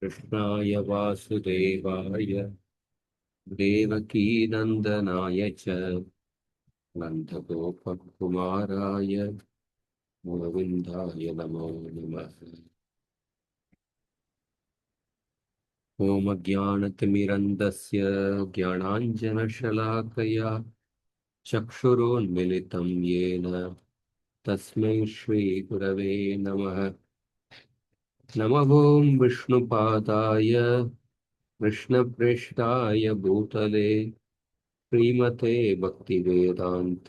कृष्णाय वासुदेवाय देवकीनन्दनाय च नन्दगोपकुमाराय गोविन्दाय नमो नमः। ॐ ज्ञानतिमिरन्दस्य ज्ञानाञ्जनशलाकया चक्षुरोन्मिलितं येन तस्मै श्रीगुरवे नमः। नमः ॐ विष्णुपादाय कृष्णप्रेष्ठाय भूतले श्रीमते भक्तिवेदान्त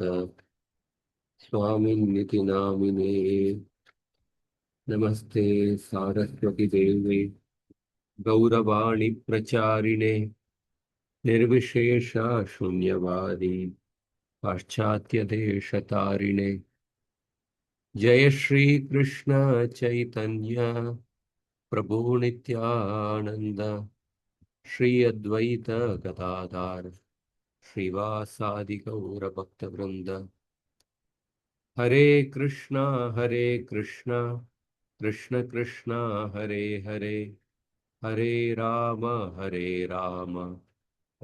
स्वामिन्निति नामिने। नमस्ते सारस्वती देवे गौरवाणी प्रचारिणे निर्विशेष शून्यवादी पाश्चात्य देशतारिणे। जय श्री कृष्ण चैतन्य प्रभु नित्यानंद श्री अद्वैत गदाधर श्रीवासादि गौर भक्तवृंद। हरे कृष्णा कृष्ण कृष्णा हरे हरे, हरे राम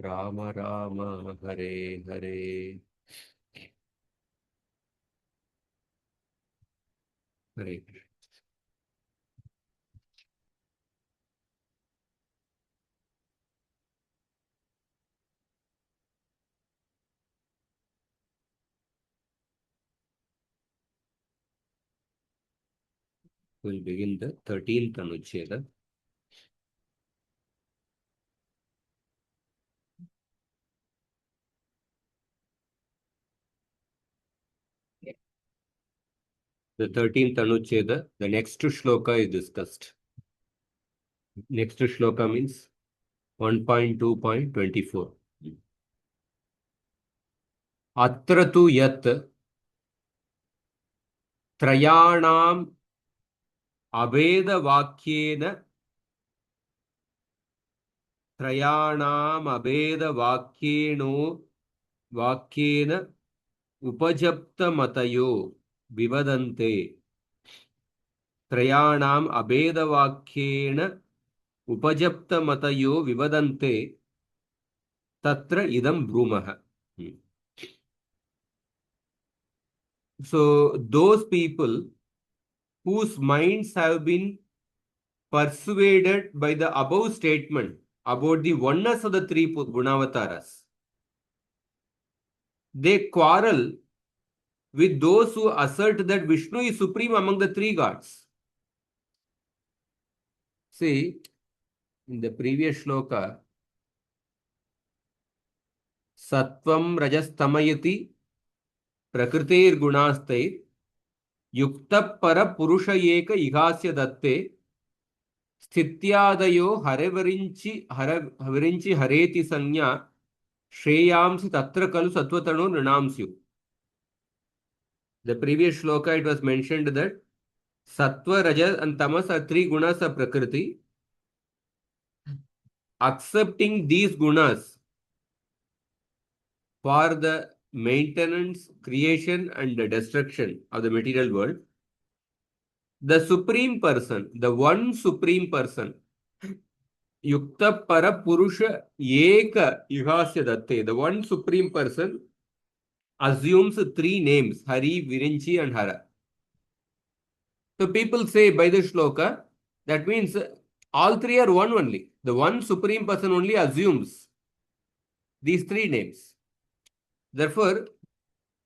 राम राम हरे हरे। हरे Krishna. We'll begin the 13th anuccheda. The 13th anuccheda, the next shloka is discussed. Next shloka means 1.2.24. Atra tu yat trayanam abeda vakyena त्रयाणाम अभेद वाक्येन उपजप्त मतयो विवदन्ते। त्रयाणाम अभेद वाक्येन उपजप्त मतयो विवदन्ते तत्र इदं ब्रूमः। So those people whose minds have been persuaded by the above statement about the oneness of the three Gunavataras, they quarrel with those who assert that Vishnu is supreme among the three gods. See, in the previous shloka, Sattvam Rajastamayati Prakritir Gunastai Yukta Para Purusha Eka Ihasya Datte Sthityadayo Harevarinchi Hareti Sanya Shreyamsi Tatra Kalu Sattvatano Nrinamsyu. The previous shloka it was mentioned that Sattva, Rajas and Tamas are three gunas of Prakriti. Accepting these gunas for the maintenance, creation and the destruction of the material world, the supreme person, the one supreme person, Yukta Para Purusha Eka Ihasya Datte, the one supreme person assumes three names, Hari, Virinchi and Hara. So people say by the shloka, that means all three are one only. The one supreme person only assumes these three names. Therefore,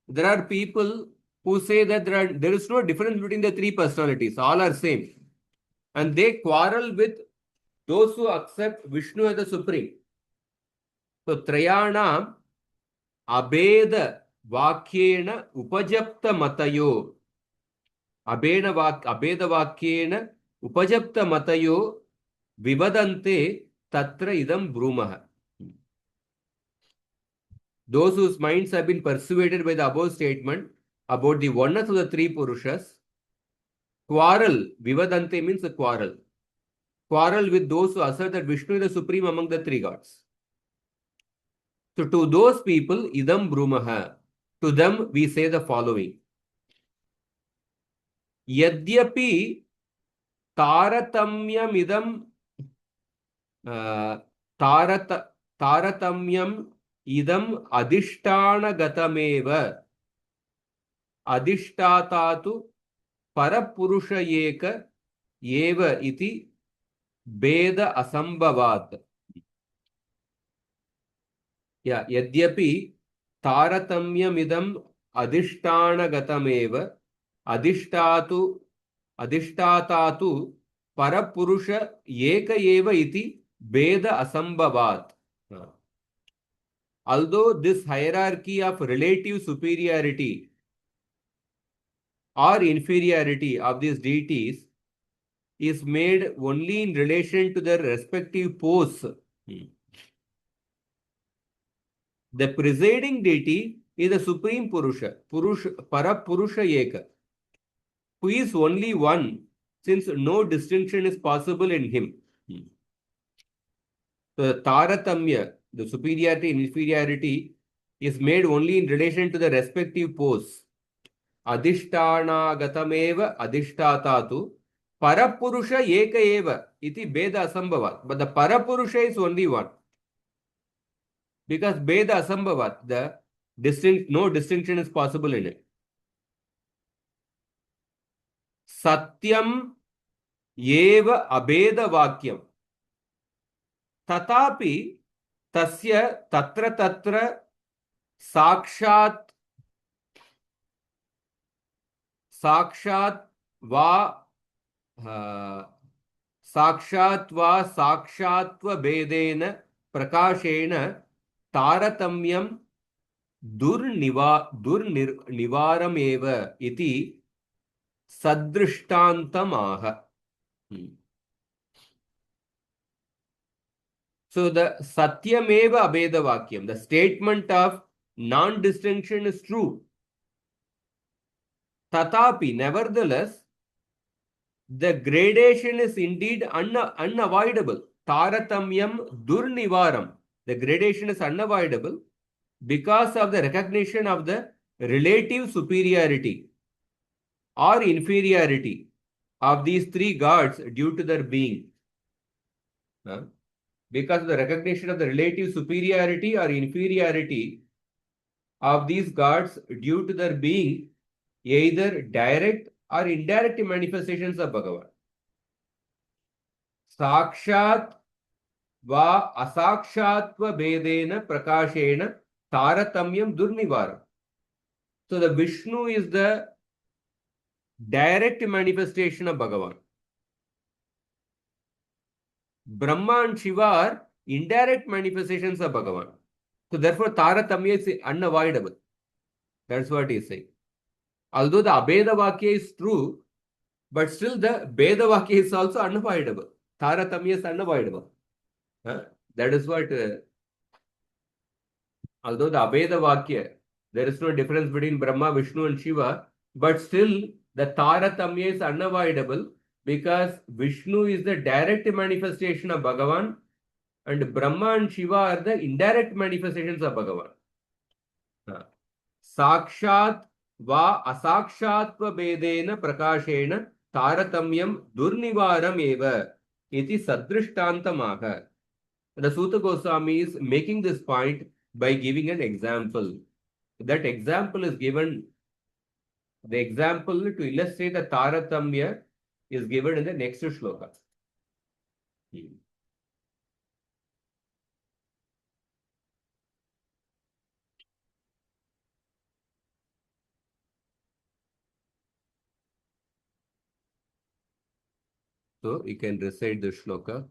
there are people who say that there is no difference between the three personalities. All are same. And they quarrel with those who accept Vishnu as the supreme. So, Trayanam Abeda Vakyena Upajapta Matayo. Abeda Vakyena Upajapta Matayo Vivadante Tatra Idam Brumaha. Those whose minds have been persuaded by the above statement about the oneness of the three Purushas quarrel. Vivadante means a quarrel. Quarrel with those who assert that Vishnu is the supreme among the three gods. So to those people, idam brumaha. To them we say the following. Yadyapi तारतम्यमिदं तारत तारतम्यम् इदम् अधिष्ठानगतमेव अधिष्ठाता तु परपुरुष एक एव इति भेद असंभवात् यद्यपि तारतम्यमिदम् अधिष्ठानगतमेव अधिष्ठाता तु परपुरुष एक एव इति भेद असंभवात्. Although this hierarchy of relative superiority or inferiority of these deities is made only in relation to their respective posts, the presiding deity is the supreme Purusha, Parapurusha Eka, who is only one, since no distinction is possible in him. So the Taratamya, the superiority and inferiority, is made only in relation to the respective posts. Adhishthanagatameva adhishtatatu Parapurusha Eka Eva iti Beda Asambhavat. But the Parapurusha is only one. Because Beda Asambhavat, no distinction is possible in it. Satyam Eva Abeda Vakyam. Tatapi Tasya Tatra Sakshat va साक्षात्व भेदेन प्रकाशेन तारतम्यं दुर्निवारमेव इति सदृष्टान्तमाह. So the satyameva abeda vakyam, the statement of non-distinction is true. Tatapi, nevertheless, the gradation is indeed unavoidable. Taratamyam durnivaram. The gradation is unavoidable because of the recognition of the relative superiority or inferiority of these three gods due to their being. Because of the recognition of the relative superiority or inferiority of these gods due to their being either direct or indirect manifestations of Bhagavan. Sakshat va asakshatva bedena prakashena taratamyam durnivaram. So the Vishnu is the direct manifestation of Bhagavan. Brahma and Shiva are indirect manifestations of Bhagavan. So therefore Taratamya is unavoidable. That's what he is saying. Although the Abeda Vakya is true, but still the Beda Vakya is also unavoidable. Taratamya is unavoidable. That is what, although the Abeda Vakya, there is no difference between Brahma, Vishnu and Shiva, but still the Taratamya is unavoidable because Vishnu is the direct manifestation of Bhagavan and Brahma and Shiva are the indirect manifestations of Bhagavan. Sakshat va asakshatva bedena prakashena taratamyam durnivaram eva iti sadrishtantamaha. The Sutta Goswami is making this point by giving an example. That example is given, the example to illustrate the Taratamya is given in the next shloka. So you can recite the shloka.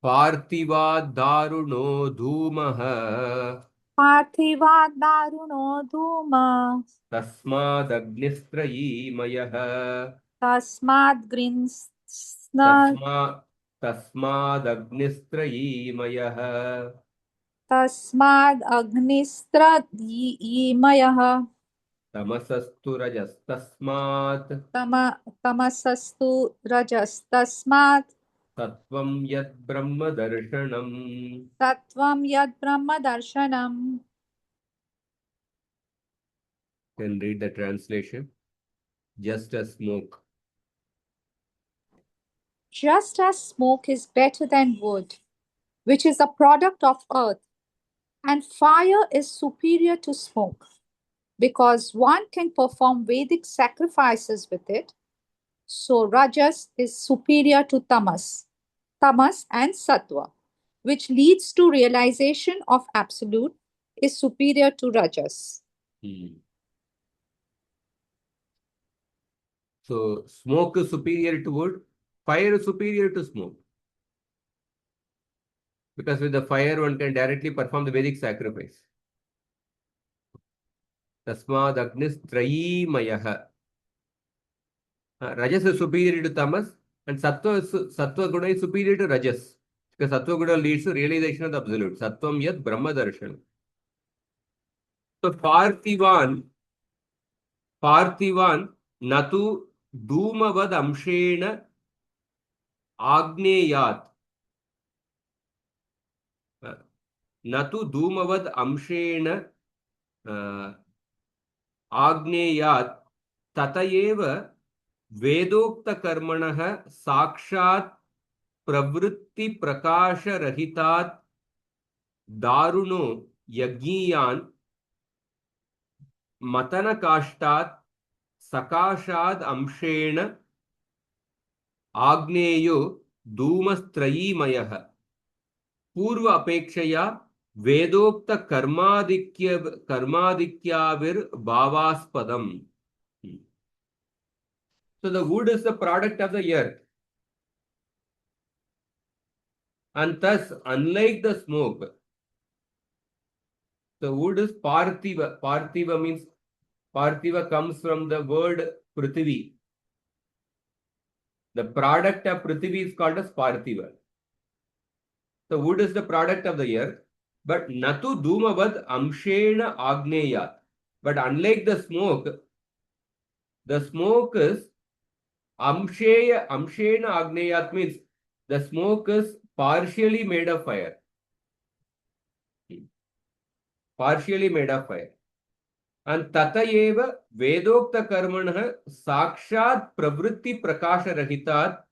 Parthiva daruno dhumah पार्थिवादारुणो धूमः तस्मादग्निस्त्रयीमयः तस्मादग्निस्त्रयीमयः तस्मादग्निस्त्रयीमयः तमसस्तु रजस्तस्मात् तमसस्तु रजस्तस्मात् तत्त्वं यद्ब्रह्मदर्शनम्. तत्त्वं यद्ब्रह्मदर्शनम्. Can read the translation. Just as smoke Just as smoke is better than wood, which is a product of earth, and fire is superior to smoke, because one can perform Vedic sacrifices with it, so Rajas is superior to Tamas and Sattva, which leads to realization of absolute, is superior to Rajas. So smoke is superior to wood, fire is superior to smoke. Because with the fire one can directly perform the Vedic sacrifice. Tasmad Agnis Trayimayah. Rajas is superior to Tamas, and Sattva Guna is superior to Rajas. Because Sattva Guna leads to realization of the absolute. Sattvam Yat Brahma Darshan. So Parthivan Natu Dhumavad Amshena Agneyat. Natu Dhumavad Amshena Agneyat Tatayev वेदोक्तकर्मणः साक्षात् प्रवृत्तिप्रकाशरहितात् दारुणो यज्ञीयान् मतनकाष्ठात् सकाशाद् अंशेन आग्नेयो धूमस्त्रयीमयः पूर्व अपेक्षया कर्माधिक्याविर्भावास्पदम्. So the wood is the product of the earth. And thus, unlike the smoke, the wood is Parthiva. Parthiva means, Parthiva comes from the word Prithvi. The product of Prithvi is called as Parthiva. The wood is the product of the earth, but Natu Dhumavad Amshena Agneyat. But unlike the smoke is Amshena Agneyat, means the smoke is partially made of fire. Partially made of fire. And Tatayeva Vedokta Karmanah Sakshat Pravritti Prakasha Rahitat.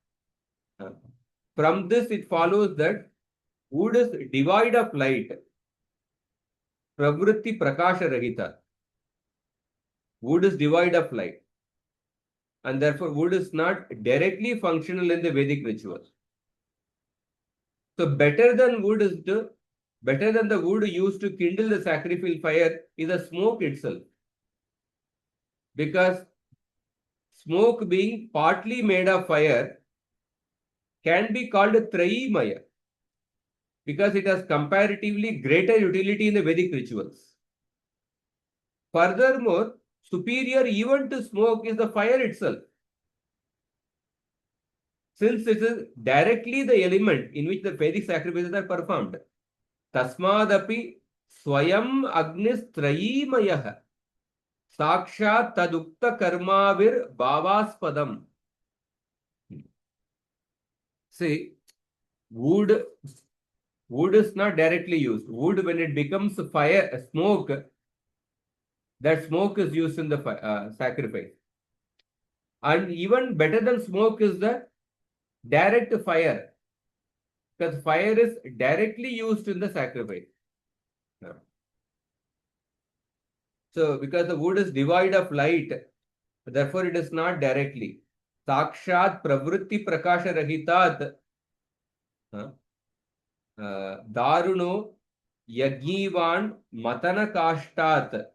From this it follows that wood is devoid of light. Pravritti Prakasha Rahitat. Wood is devoid of light. And therefore wood is not directly functional in the Vedic rituals. So better than the wood used to kindle the sacrificial fire is the smoke itself. Because smoke being partly made of fire can be called Trayimaya, because it has comparatively greater utility in the Vedic rituals. Furthermore, superior even to smoke is the fire itself, since it is directly the element in which the Vedic sacrifices are performed. Tasmadapi Swayam Agnis Trayimayah Sakshat Tadukta Karmavir Bhavaspadam. See, wood is not directly used. Wood, when it becomes smoke, that smoke is used in the sacrifice. And even better than smoke is the direct fire, because fire is directly used in the sacrifice. So, because the wood is devoid of light, therefore it is not directly. Sakshat Pravritti Prakasha Rahitat Daruno Yagyivan Matana Kashtat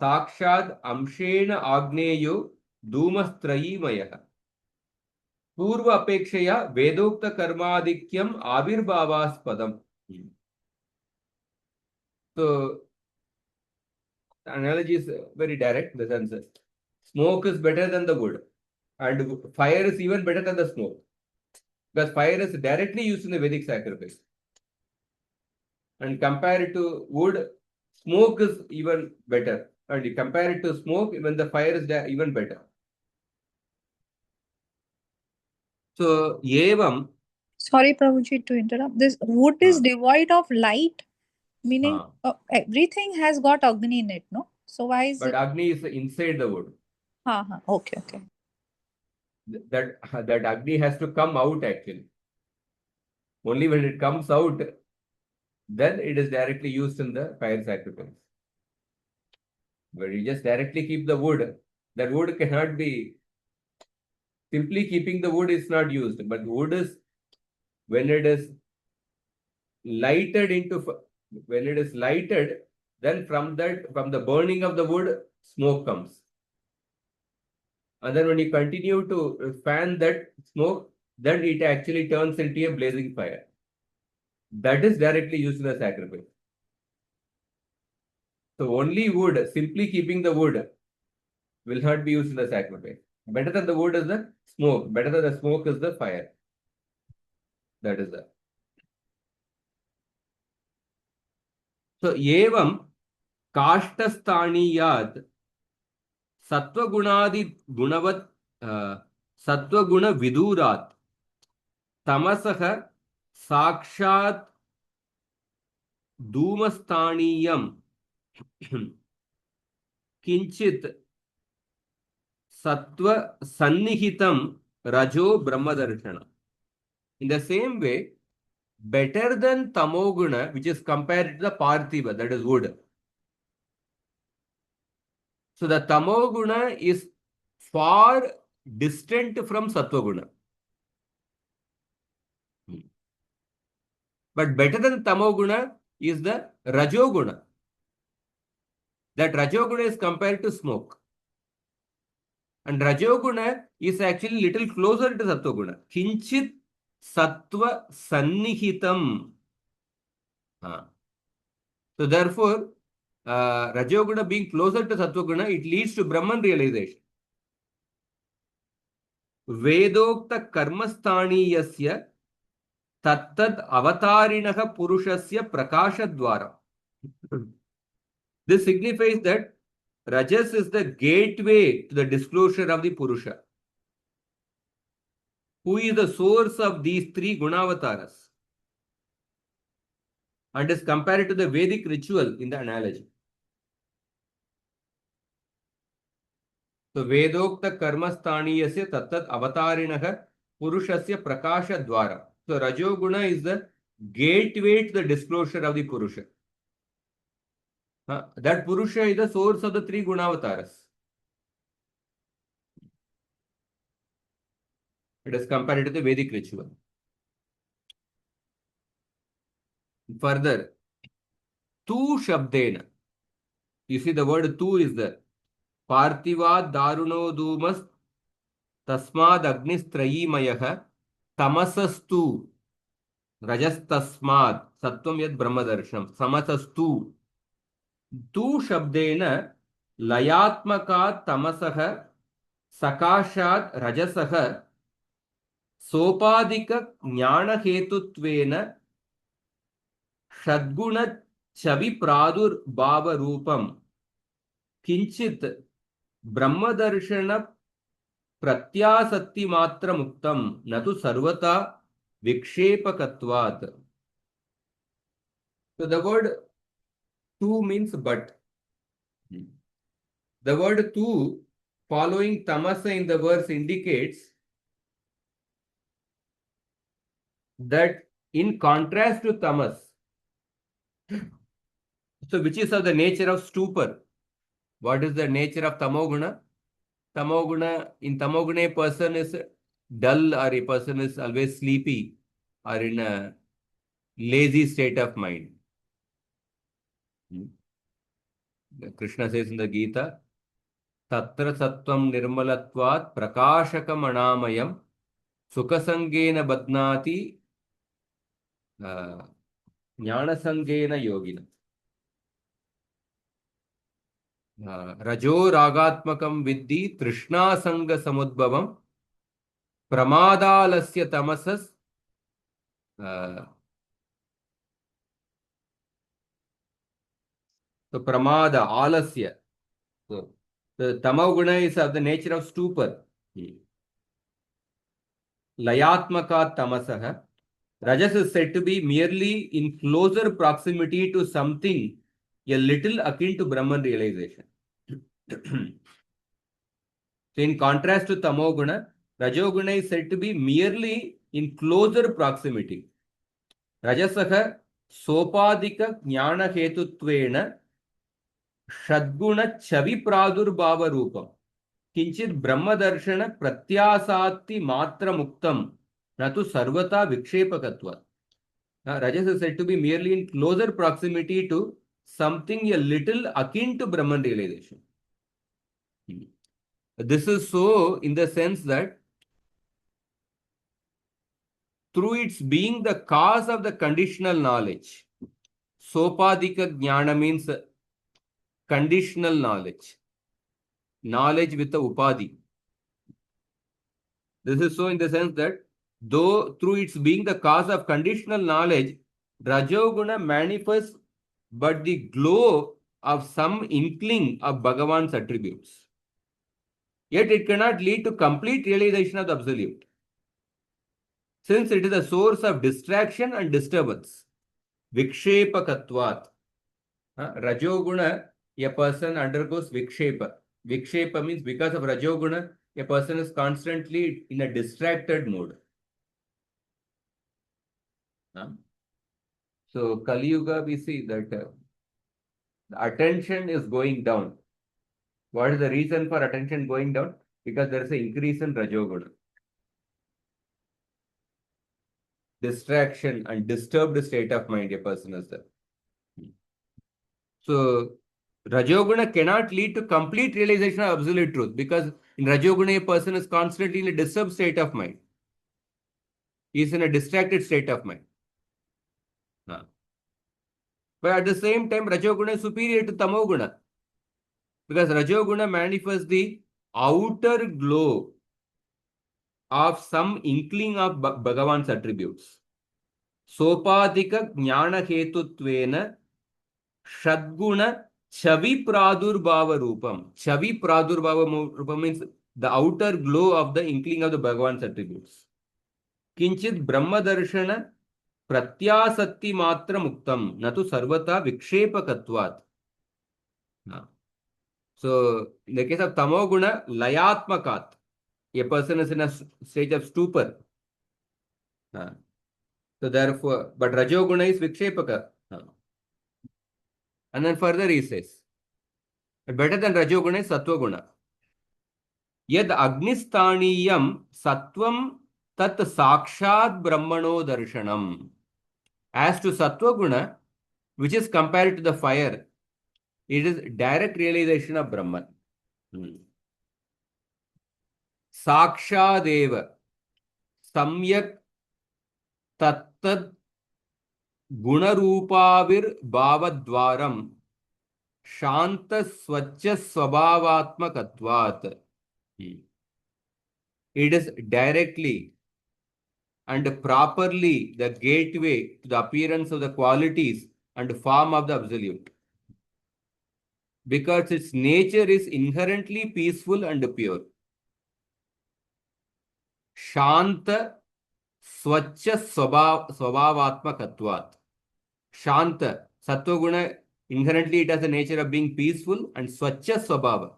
Sakshad Amshena Agneyo Dhumastrayimaya Purva Apekshaya Vedokta Karmadikyam Avirbhavaspadam. So, the analogy is very direct in the sense that smoke is better than the wood, and fire is even better than the smoke, because fire is directly used in the Vedic sacrifice. And compared to wood, smoke is even better. And you compare it to smoke, even the fire is even better. So, Yevam. Sorry, Prabhuji, to interrupt. This wood is devoid of light, meaning everything has got Agni in it, no? So why is But it? Agni is inside the wood. Okay. that Agni has to come out actually. Only when it comes out, then it is directly used in the fire sacrifice. But you just directly keep the wood, that wood cannot be, simply keeping the wood is not used, but wood is, when it is lighted into, when it is lighted, then from the burning of the wood, smoke comes. And then when you continue to fan that smoke, then it actually turns into a blazing fire. That is directly used in the sacrifice. So only wood, simply keeping the wood, will not be used in the sacrifice. Better than the wood is the smoke. Better than the smoke is the fire. That is the. So evam काष्ठस्थानीयात् सत्वगुणादि गुणवत् सत्वगुण विदूरात् तमसः साक्षात् धूमस्थानीयं किंचित सत्व सन्निहितं रजो ब्रह्मदर्शन. In the same way, better than tamoguna, which is compared to the parthiva, that is wood. So the tamoguna is far distant from sattva-guna. But better than tamoguna is the rajoguna. That rajoguna is compared to smoke. And rajoguna is actually little closer to sattva-guna. Kinchit sattva sannihitam. So therefore, rajoguna being closer to sattva-guna, it leads to Brahman realization. Vedokta karmasthaniyasya tattad avatarinaha purushasya prakashadvara. This signifies that Rajas is the gateway to the disclosure of the Purusha, who is the source of these three gunavataras, and is compared to the Vedic ritual in the analogy. So Vedokta karmasthaniyasya tattad avatarinaha purushasya prakashadvara. So Rajoguna is the gateway to the disclosure of the Purusha. That Purusha is the source of the three Gunavataras. It is compared to the Vedic ritual. Further, tu shabdena. You see the word tu is there. Parthivad daruno dumas tasmad agnis trayimayah tamasastu rajastasmad sattvam yad brahmadarsham samasastu. Tu shabdena layatmaka tamasah sakashat rajasah सोपाधिक ज्ञान हेतुत्वेन षद्गुण छवि प्रादुर्भाव रूपम किंचित ब्रह्मदर्शन प्रत्यासक्ति मात्र मुक्तम न तो सर्वथा विक्षेपकत्वात्. So the word tu means but. The word tu following tamasa in the verse indicates that in contrast to tamas, so which is of the nature of stupor. What is the nature of tamoguna? Tamoguna, in tamoguna, a person is dull, or a person is always sleepy or in a lazy state of mind. Krishna says in the Gita, Tatra sattvam nirmalatvat prakashakam anamayam sukasangena badnati jnanasangena yogina. Rajo ragatmakam viddhi trishna sanga samudbhavam pramadalasya tamasas so pramada alasya. So the tamoguna is of the nature of stupor. Layatmaka tamasah. Rajas is said to be merely in closer proximity to something a little akin to Brahman realization. So in contrast to tamoguna, Rajoguna is said to be merely in closer proximity. Rajasah sopadika jnana hetutvena षद्गुण छवि प्रादुर्भाव रूपम किंचित ब्रह्मदर्शन प्रत्यासाति मात्र मुक्तम न तो सर्वथा विक्षेपकत्वात्. Rajas is said to be merely in closer proximity to something a little akin to Brahman realization. This is so in the sense that through its being the cause of the conditional knowledge, sopadika jnana means conditional knowledge, knowledge with the upadhi. This is so in the sense that though through its being the cause of conditional knowledge, Rajoguna manifests but the glow of some inkling of Bhagavan's attributes. Yet it cannot lead to complete realization of the Absolute, since it is a source of distraction and disturbance. Vikshepakatvat. Rajoguna, a person undergoes vikshepa. Vikshepa means because of Rajoguna, a person is constantly in a distracted mode. So, Kali Yuga, we see that the attention is going down. What is the reason for attention going down? Because there is an increase in Rajoguna. Distraction and disturbed state of mind a person is there. So, Rajoguna cannot lead to complete realization of absolute truth, because in Rajoguna a person is constantly in a disturbed state of mind. He is in a distracted state of mind. But at the same time, Rajoguna is superior to Tamoguna, because Rajoguna manifests the outer glow of some inkling of Bhagavan's attributes. Sopadika jnana hetutvena shadguna chavi pradurbhava rupam. Chavi pradurbhava rupam means the outer glow of the inkling of the Bhagavan's attributes. Kinchit brahma darshana pratyasatti matra muktam natu sarvata vikshepakatvat. So, in the case of Tamoguna, layatmakat, a person is in a stage of stupor. So, therefore, but Rajoguna is vikshepaka. And then further he says, better than Rajoguna is Satvaguna. Yad agnistaniyam sattvam tat sakshat brahmano darshanam. As to Satvaguna, which is compared to the fire, it is direct realization of Brahman. Sakshadeva samyak tattad gunarupavir bhavadvaram shanta swachya swabhavatmakatvat. It is directly and properly the gateway to the appearance of the qualities and form of the Absolute, because its nature is inherently peaceful and pure. Shanta swachya swabhavatmakatvat. Shanta, Sattva-guna, inherently it has the nature of being peaceful, and swachya swabhava,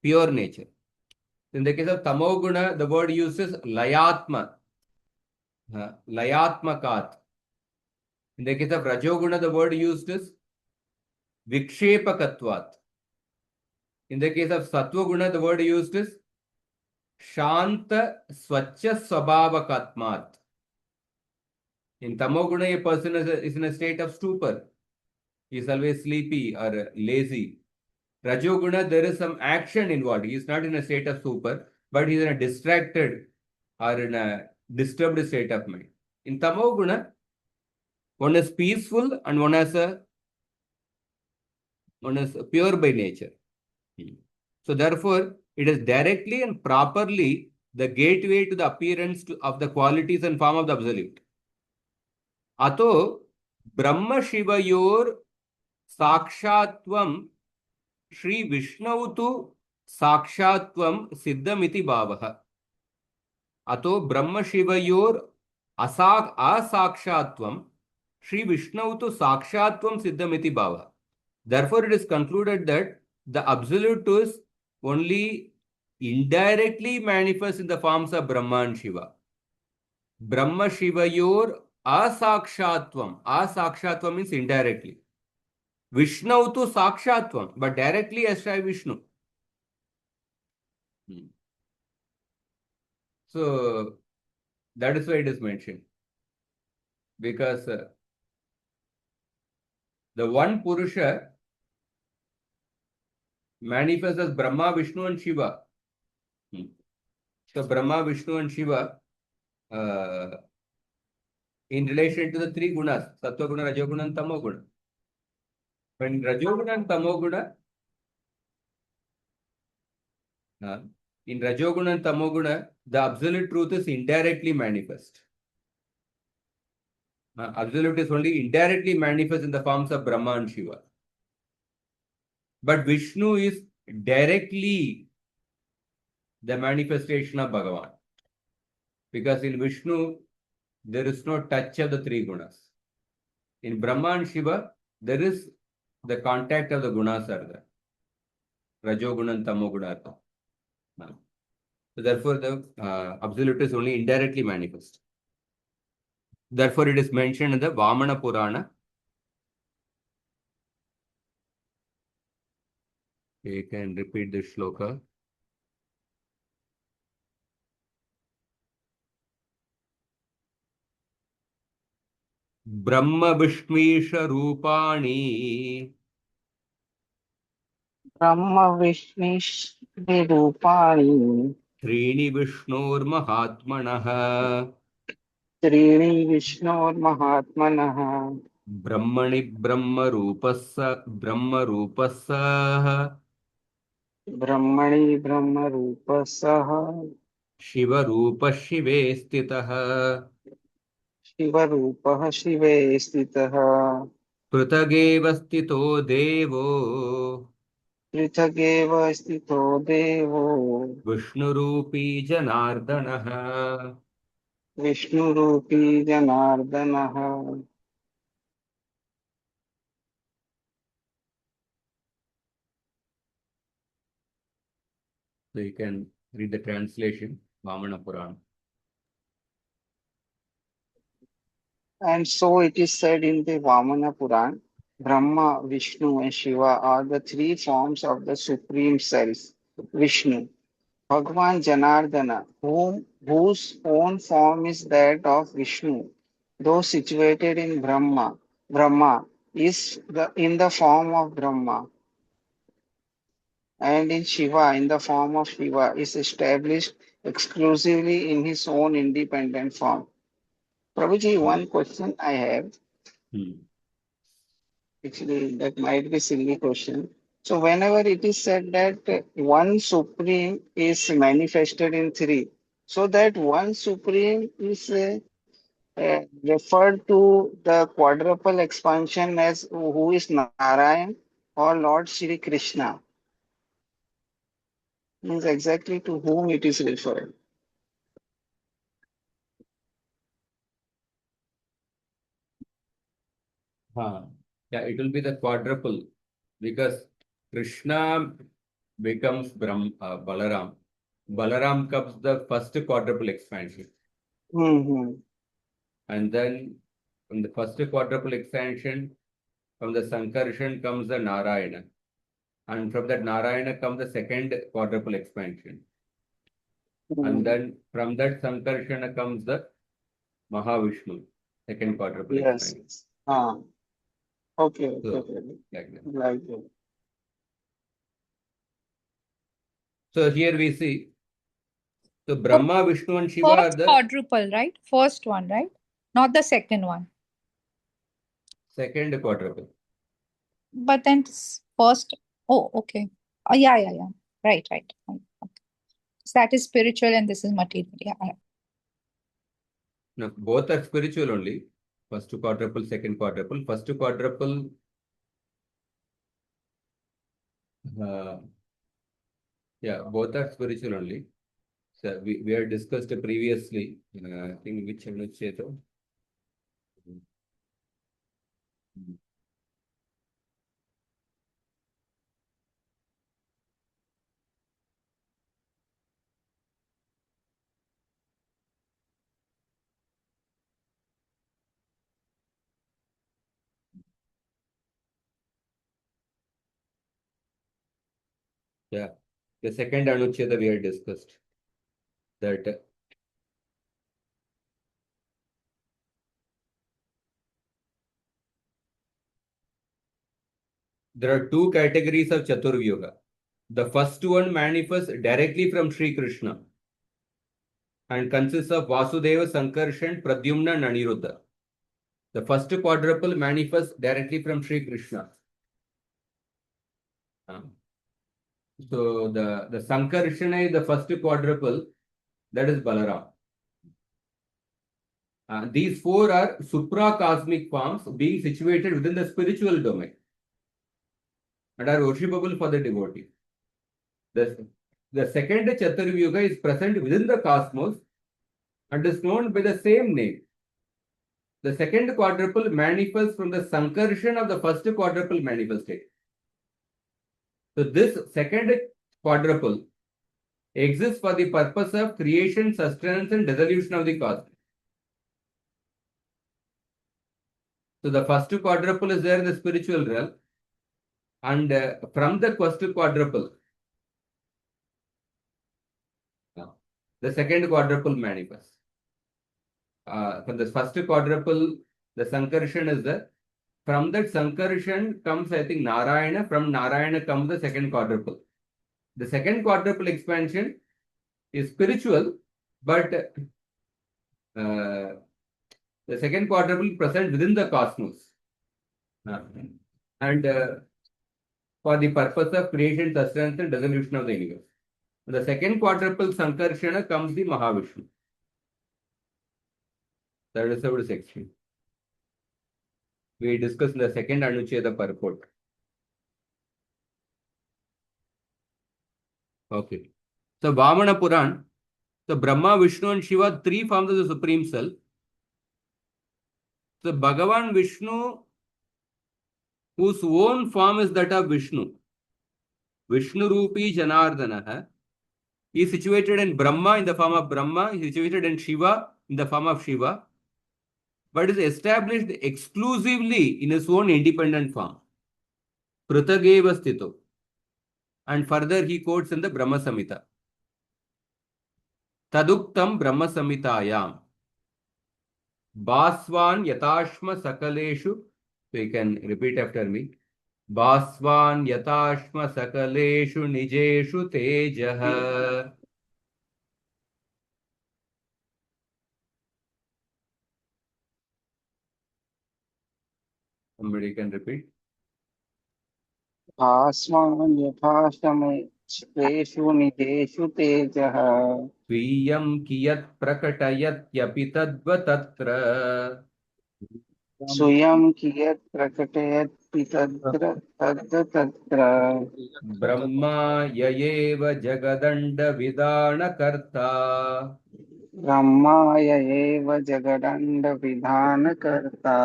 pure nature. In the case of Tamoguna, the word uses layatma, layatmakat. In the case of Rajoguna, the word used is vikshepakatvat. In the case of Sattva-guna, the word used is shanta swachya swabhavakatmat. In Tamoguna, a person is in a state of stupor. He is always sleepy or lazy. Rajoguna, there is some action involved. He is not in a state of stupor, but he is in a distracted or in a disturbed state of mind. In Tamoguna, one is peaceful and one is pure by nature. So therefore, it is directly and properly the gateway to the appearance of the qualities and form of the Absolute. Ato Brahma Shivayor Sakshatvam Shri Vishnautu Sakshatvam Siddhamiti Bhavaha. Ato Brahma Shivayor Asakshatvam Shri Vishnautu Sakshatvam Siddhamiti Bhavaha. Therefore, it is concluded that the Absolute is only indirectly manifest in the forms of Brahma and Shiva. Brahma Shivayor asakshatvam. Asakshatvam means indirectly. Vishnu to sakshatvam, but directly as Vishnu. So that is why it is mentioned. Because the one Purusha manifests as Brahma, Vishnu, and Shiva. So Brahma, Vishnu, and Shiva in relation to the three gunas, Sattva Guna, Rajoguna, and Tamoguna. When Rajoguna and Tamoguna, in Rajoguna and Tamoguna, the absolute truth is indirectly manifest. Absolute is only indirectly manifest in the forms of Brahma and Shiva. But Vishnu is directly the manifestation of Bhagavan. Because in Vishnu, there is no touch of the three gunas. In Brahma and Shiva, there is the contact of the gunas are there. Rajoguna and Tamoguna are there. So therefore, the absolute is only indirectly manifest. Therefore, it is mentioned in the Vamana Purana. You can repeat the shloka. Brahma Vishmisha Rupani Brahma Vishnish Rupani Trini Vishnur Mahatmanah Trini Vishnor Mahatmanah Brahmani Brahma Rupasa Brahmani Brahma Rupasaha Shiva Rupa Shive Stitah Shiva Rupaha Shive Stitaha Prutageva Stito Devo Prithageva Stito Devo Vishnurupi Janardanaha. Vishnu Rupi Janardanaha. So you can read the translation, Vamana Purana. And so it is said in the Vamana Puran, Brahma, Vishnu, and Shiva are the three forms of the Supreme Self, Vishnu. Bhagwan Janardana, whose own form is that of Vishnu, though situated in Brahma is in the form of Brahma, and in Shiva, in the form of Shiva, is established exclusively in his own independent form. Prabhuji, one question I have. Actually, that might be silly question. So whenever it is said that one supreme is manifested in three, so that one supreme is referred to the quadruple expansion as who is Narayan or Lord Shri Krishna. Means exactly to whom it is referred. Yeah, it will be the quadruple because Krishna becomes Balaram. Balaram comes the first quadruple expansion. Mm-hmm. And then from the first quadruple expansion, from the Sankarshan comes the Narayana. And from that Narayana comes the second quadruple expansion. And then from that Sankarshana comes the Mahavishnu, second quadruple Yes. expansion. Okay. So, Okay. like that. Like that. So here we see, so So Brahma, Vishnu and Shiva are first the quadruple, right? First one, right? Not the second one. second quadruple. But then first, oh, okay. Oh, yeah. Right. Right. Okay. So that is spiritual and this is material. Yeah. No, both are spiritual only. First quadruple, second quadruple. First quadruple, uh, yeah, both are spiritual only. So we have discussed previously, I think which anuccheda. Yeah. The second anuccheda we had discussed. That there are two categories of Chaturvyuha. The first one manifests directly from Sri Krishna and consists of Vasudeva, Sankarshan, Pradyumna, and Aniruddha. The first quadruple manifests directly from Sri Krishna. So the Sankarshana is the first quadruple, that is Balaram. These four are supra-cosmic forms being situated within the spiritual domain and are worshipable for the devotee. The second Chaturvyuga is present within the cosmos and is known by the same name. The second quadruple manifests from the Sankarshan of the first quadruple manifested. So this second quadruple exists for the purpose of creation, sustenance, and dissolution of the cosmos. So the first quadruple is there in the spiritual realm, and from the first quadruple, the second quadruple manifests. From the first quadruple, the Sankarshan is there. From that Sankarshan comes, I think, Narayana. From Narayana comes the second quadruple. The second quadruple expansion is spiritual, but the second quadruple present within the cosmos. And for the purpose of creation, sustenance, and dissolution of the universe. The second quadruple Sankarshana comes the Mahavishnu. That is our section. We discussed in the second Anucheda purport. Okay. So Vamana Puran, so Brahma, Vishnu, and Shiva, three forms of the Supreme Self. So Bhagavan Vishnu, whose own form is that of Vishnu, Vishnu Rupi Janardana, is situated in Brahma in the form of Brahma, is situated in Shiva in the form of Shiva, but is established exclusively in his own independent form. Prithageva Sthito. And further he quotes in the Brahma Samhita. Taduktam Brahma Samhitayam. Baswan Yatashma Sakaleshu. So you can repeat after me. Baswan Yatashma Sakaleshu Nijeshu Tejah. Somebody can repeat. भास्वान् यथा श्वेषु निजेषु तेजः स्वीयं कियत् प्रकटयत्यपि तद्वतत्र स्वयं कियत् प्रकटयति तत्र तत्र ब्रह्मा य एव जगदण्डविधानकर्ता ब्रह्माय एव जगदण्डविधानकर्ता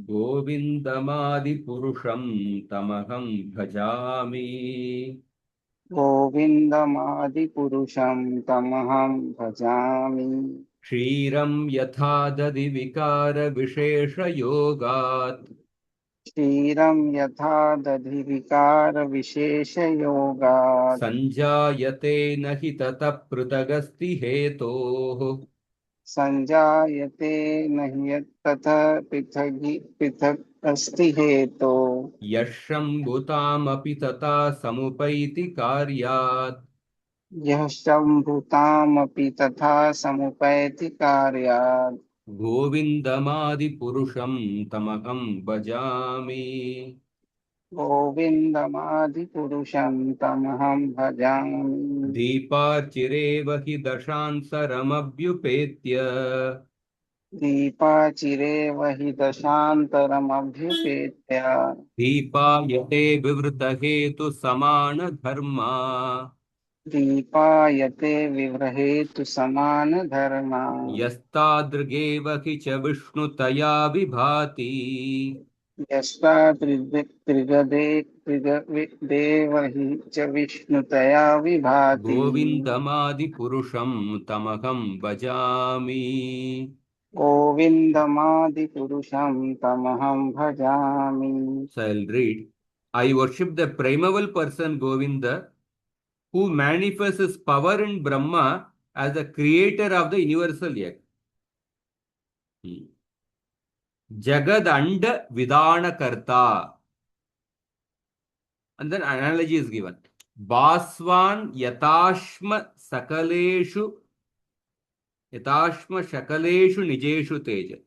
गोविन्दमादिपुरुषं तमहं भजामि गोविन्दमादिपुरुषं तमहं भजामि क्षीरं यथा दधिविकारविशेषयोगात् क्षीरं यथा दधिविकारविशेषयोगात् सञ्जायते न हि ततः पृथगस्ति हेतोः सञ्जायते न हि यत्ततः पृथक् अस्ति हेतो यशम्भुतामपि तथा समुपैति कार्यात् यः सम्भूतामपि तथा समुपैति कार्यात् गोविन्दमादिपुरुषं तमहं भजामि गोविन्दमादिपुरुषं तमहं भजामि दीपार्चिरेव हि दशांसरमभ्युपेत्य दीपाचिरेव हि दशान्तरमभ्युपेत्य दीपायते विवृतहेतु समानधर्मा दीपायते विव्रहेतु समानधर्मा यस्तादृगेव हि च विष्णुतया विभाति यस्ता त्रिगदेव हि च विष्णुतया विभाति गोविन्दमादिपुरुषं तमहं भजामि गोविन्दमादिपुरुषं तमहं भजामि So I'll read. I worship the primeval person Govinda who manifests his power in Brahma as the creator of the universal egg. Jagad Anda Vidana Karta. And then analogy is given. Baswan Yatashma Sakaleshu Nijeshu Teja.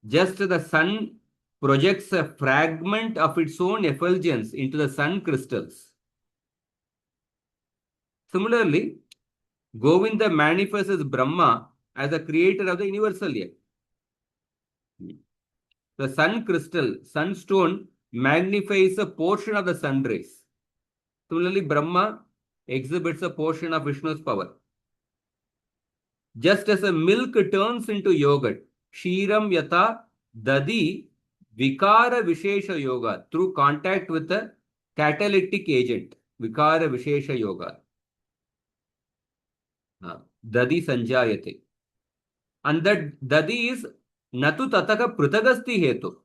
Just the sun projects a fragment of its own effulgence into the sun crystals. Similarly, Govinda manifests as Brahma as the creator of the universal egg. The sun crystal, sunstone, magnifies a portion of the sun rays. Similarly, Brahma exhibits a portion of Vishnu's power. Just as a milk turns into yogurt, Kshiram Yata Dadi Vikara Vishesha Yoga through contact with a catalytic agent. Vikara Vishesha Yoga. Dadi Sanjayate. And that Dadi is Natu Tataka Prutagasti Hetu.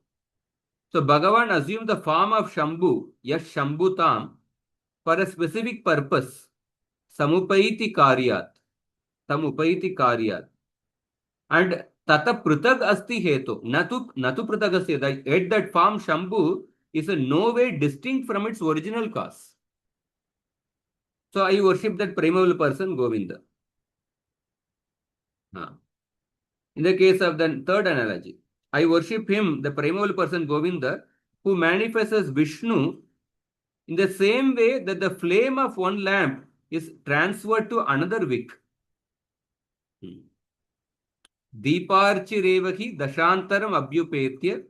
So Bhagavan assumed the form of Shambhu, Yash Shambhutam, for a specific purpose. Samupaiti Karyat. Samupaiti Karyat. And Tata Prutag Asti Hetu. Natu Prutag Asti. Yet that form Shambhu is in no way distinct from its original cause. So I worship that primal person, Govinda. In the case of the third analogy, I worship him, the primal person Govinda, who manifests as Vishnu in the same way that the flame of one lamp is transferred to another wick. Deeparchirevahi dashantaram abhyupetya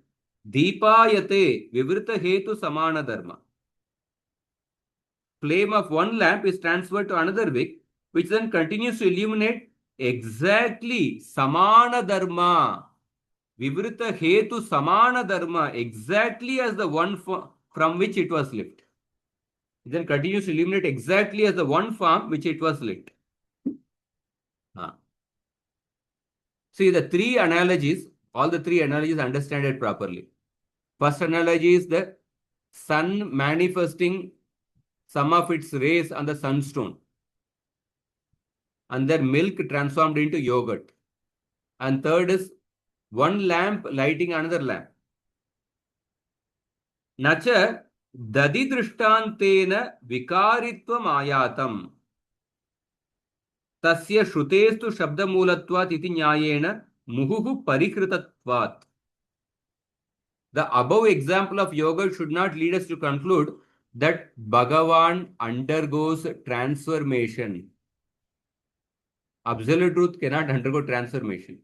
deepayate vivrita hetu samana dharma. Flame of one lamp is transferred to another wick, which then continues to illuminate exactly samana dharma. Vivrita hetu samana dharma, exactly as the one from which it was lit. It then continues to illuminate exactly as the one form which it was lit. See the three analogies, all the three analogies, understand it properly. First analogy is the sun manifesting some of its rays on the sunstone, and then milk transformed into yogurt. And third is one lamp lighting another lamp. Nacha dadi drishtantena vikaritvam ayatam. Tasya shrutestu shabdamulatvat iti nyayena muhuhu parikritatvat. The above example of yoga should not lead us to conclude that Bhagavan undergoes transformation. Absolute truth cannot undergo transformation.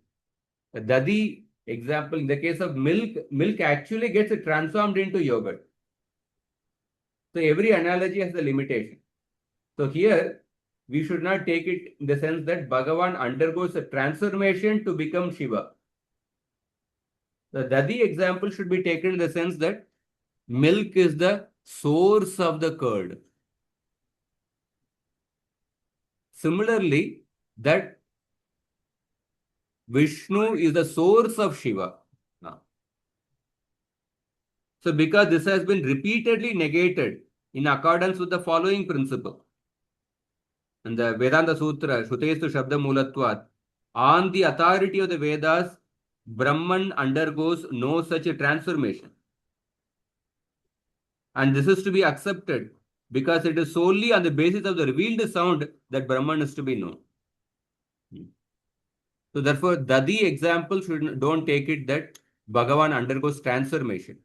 The Dadi example, in the case of milk actually gets transformed into yogurt. So every analogy has a limitation. So here, we should not take it in the sense that Bhagavan undergoes a transformation to become Shiva. The Dadi example should be taken in the sense that milk is the source of the curd. Similarly, that Vishnu is the source of Shiva. So because this has been repeatedly negated in accordance with the following principle. And the Vedanta Sutra, Shrutestu Shabda Mulatvat, on the authority of the Vedas, Brahman undergoes no such a transformation. And this is to be accepted because it is solely on the basis of the revealed sound that Brahman is to be known. So therefore, Dadi example don't take it that Bhagavan undergoes transformation.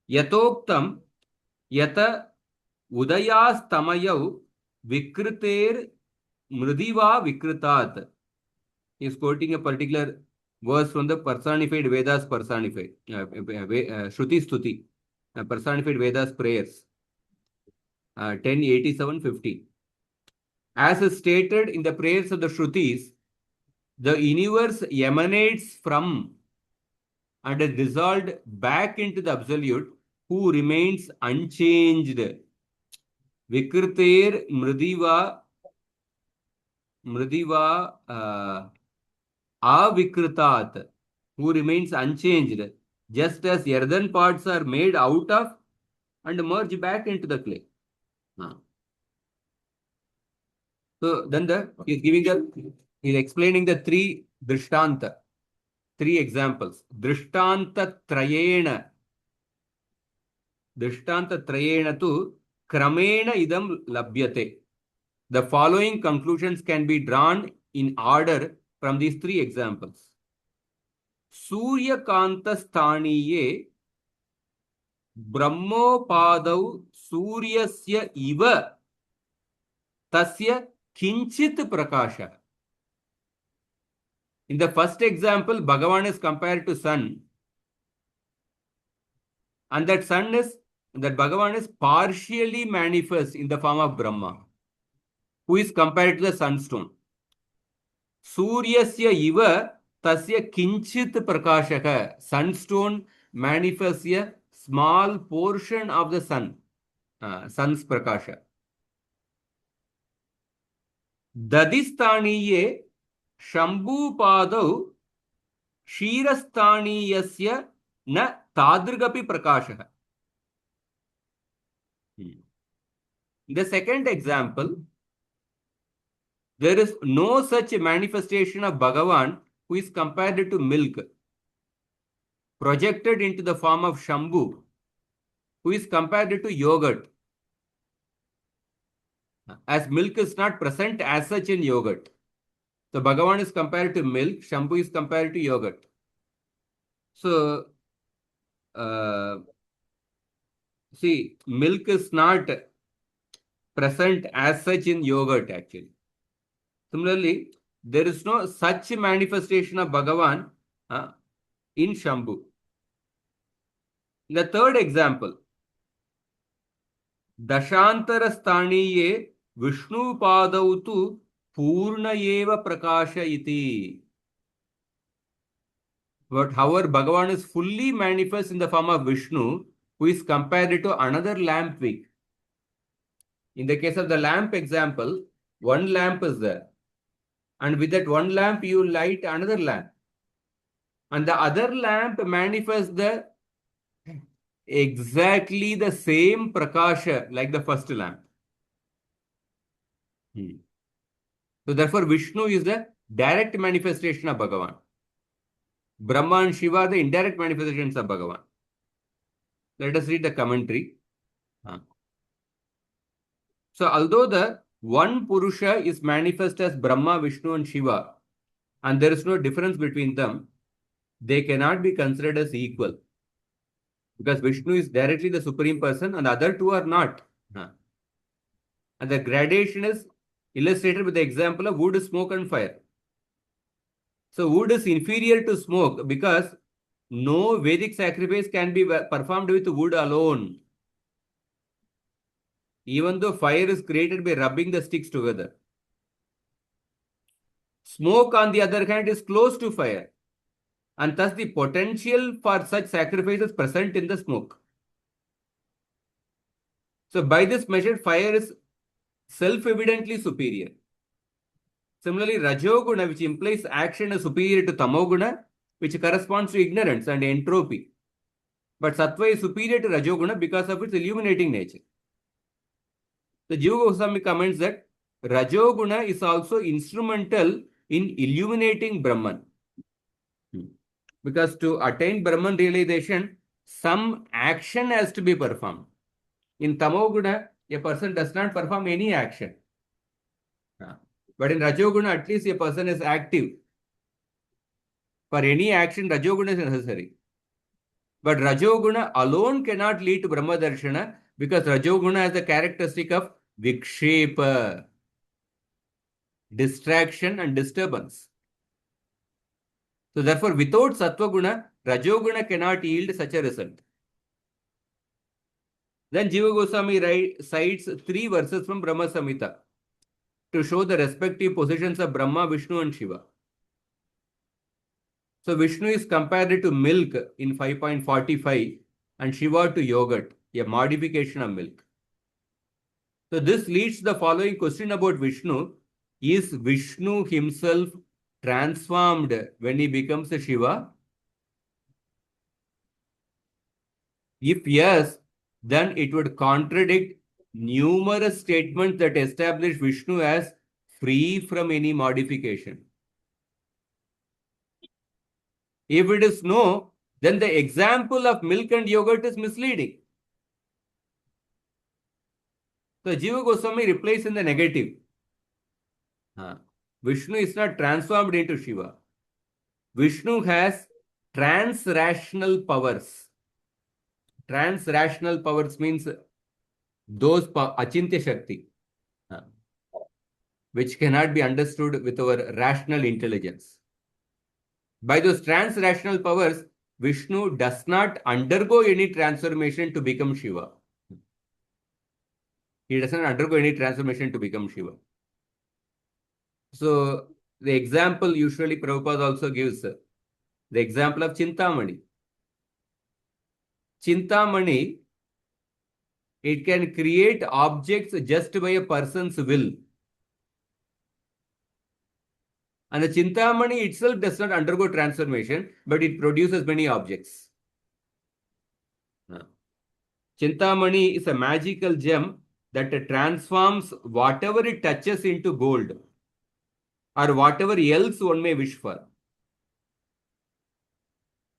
Yatoktam yata udayas tamayau vikriter mridiva vikritat. He is quoting a particular verse from the personified Vedas personified. Shruti Stuti. Personified Vedas prayers. 1087-50. As is stated in the prayers of the Shrutis, the universe emanates from and is dissolved back into the Absolute, who remains unchanged. Vikriter mridiva avikritat, who remains unchanged, just as earthen pots are made out of and merge back into the clay. So then he's explaining the three drishtanta, three examples. Drishtanta trayena tu kramena idam labhyate. The following conclusions can be drawn in order from these three examples. Suryakanta sthaniye brahmopadau suryasya iva tasya kinchit prakasha. In the first example, Bhagavan is compared to sun, and that Bhagavan is partially manifest in the form of Brahma, who is compared to the sunstone. Suryasya iva tasya kinchit prakashaka. Sunstone manifests a small portion of the sun's prakasha. Dadisthaniye Shambhu padau Shirasthaniyasya na tadrigapi prakasha. In the second example, there is no such manifestation of Bhagavan who is compared to milk, projected into the form of Shambhu, who is compared to yogurt, as milk is not present as such in yogurt. So Bhagavan is compared to milk, Shambhu is compared to yogurt. So, see, milk is not present as such in yogurt actually. Similarly, there is no such manifestation of Bhagavan in Shambhu. The third example, Dashantarasthaniye Vishnu padau tu Purna eva prakasha iti. But however, Bhagavan is fully manifest in the form of Vishnu, who is compared to another lamp wick. In the case of the lamp example, one lamp is there. And with that one lamp, you light another lamp. And the other lamp manifests exactly the same prakasha like the first lamp. So therefore, Vishnu is the direct manifestation of Bhagavan. Brahma and Shiva are the indirect manifestations of Bhagavan. Let us read the commentary. So although the one Purusha is manifest as Brahma, Vishnu and Shiva, and there is no difference between them, they cannot be considered as equal. Because Vishnu is directly the Supreme Person and the other two are not. And the gradation is illustrated with the example of wood, smoke and fire. So wood is inferior to smoke because no Vedic sacrifice can be performed with wood alone. Even though fire is created by rubbing the sticks together. Smoke, on the other hand, is close to fire. And thus the potential for such sacrifice is present in the smoke. So by this measure, fire is self-evidently superior. Similarly, Rajoguna, which implies action, is superior to Tamoguna, which corresponds to ignorance and entropy. But Sattva is superior to Rajoguna because of its illuminating nature. The Jiva Goswami comments that Rajoguna is also instrumental in illuminating Brahman. Because to attain Brahman realization, some action has to be performed. In Tamoguna, a person does not perform any action. But in Rajoguna, at least a person is active. For any action, Rajoguna is necessary. But Rajoguna alone cannot lead to Brahma Darshana because Rajoguna has the characteristic of Vikshepa, distraction and disturbance. So therefore, without Sattva Guna, Rajoguna cannot yield such a result. Then Jiva Goswami cites 3 verses from Brahma Samhita to show the respective positions of Brahma, Vishnu and Shiva. So Vishnu is compared to milk in 5.45 and Shiva to yogurt, a modification of milk. So this leads to the following question about Vishnu. Is Vishnu himself transformed when he becomes a Shiva? If yes, then it would contradict numerous statements that establish Vishnu as free from any modification. If it is no, then the example of milk and yogurt is misleading. So Jiva Goswami replies in the negative. Vishnu is not transformed into Shiva. Vishnu has trans-rational powers. Trans-rational powers means those achintya shakti, which cannot be understood with our rational intelligence. By those trans-rational powers, Vishnu does not undergo any transformation to become Shiva. He doesn't undergo any transformation to become Shiva. So the example usually Prabhupada also gives the example of Chintamani. Chintamani, it can create objects just by a person's will. And the Chintamani itself does not undergo transformation, but it produces many objects. Chintamani is a magical gem that transforms whatever it touches into gold or whatever else one may wish for.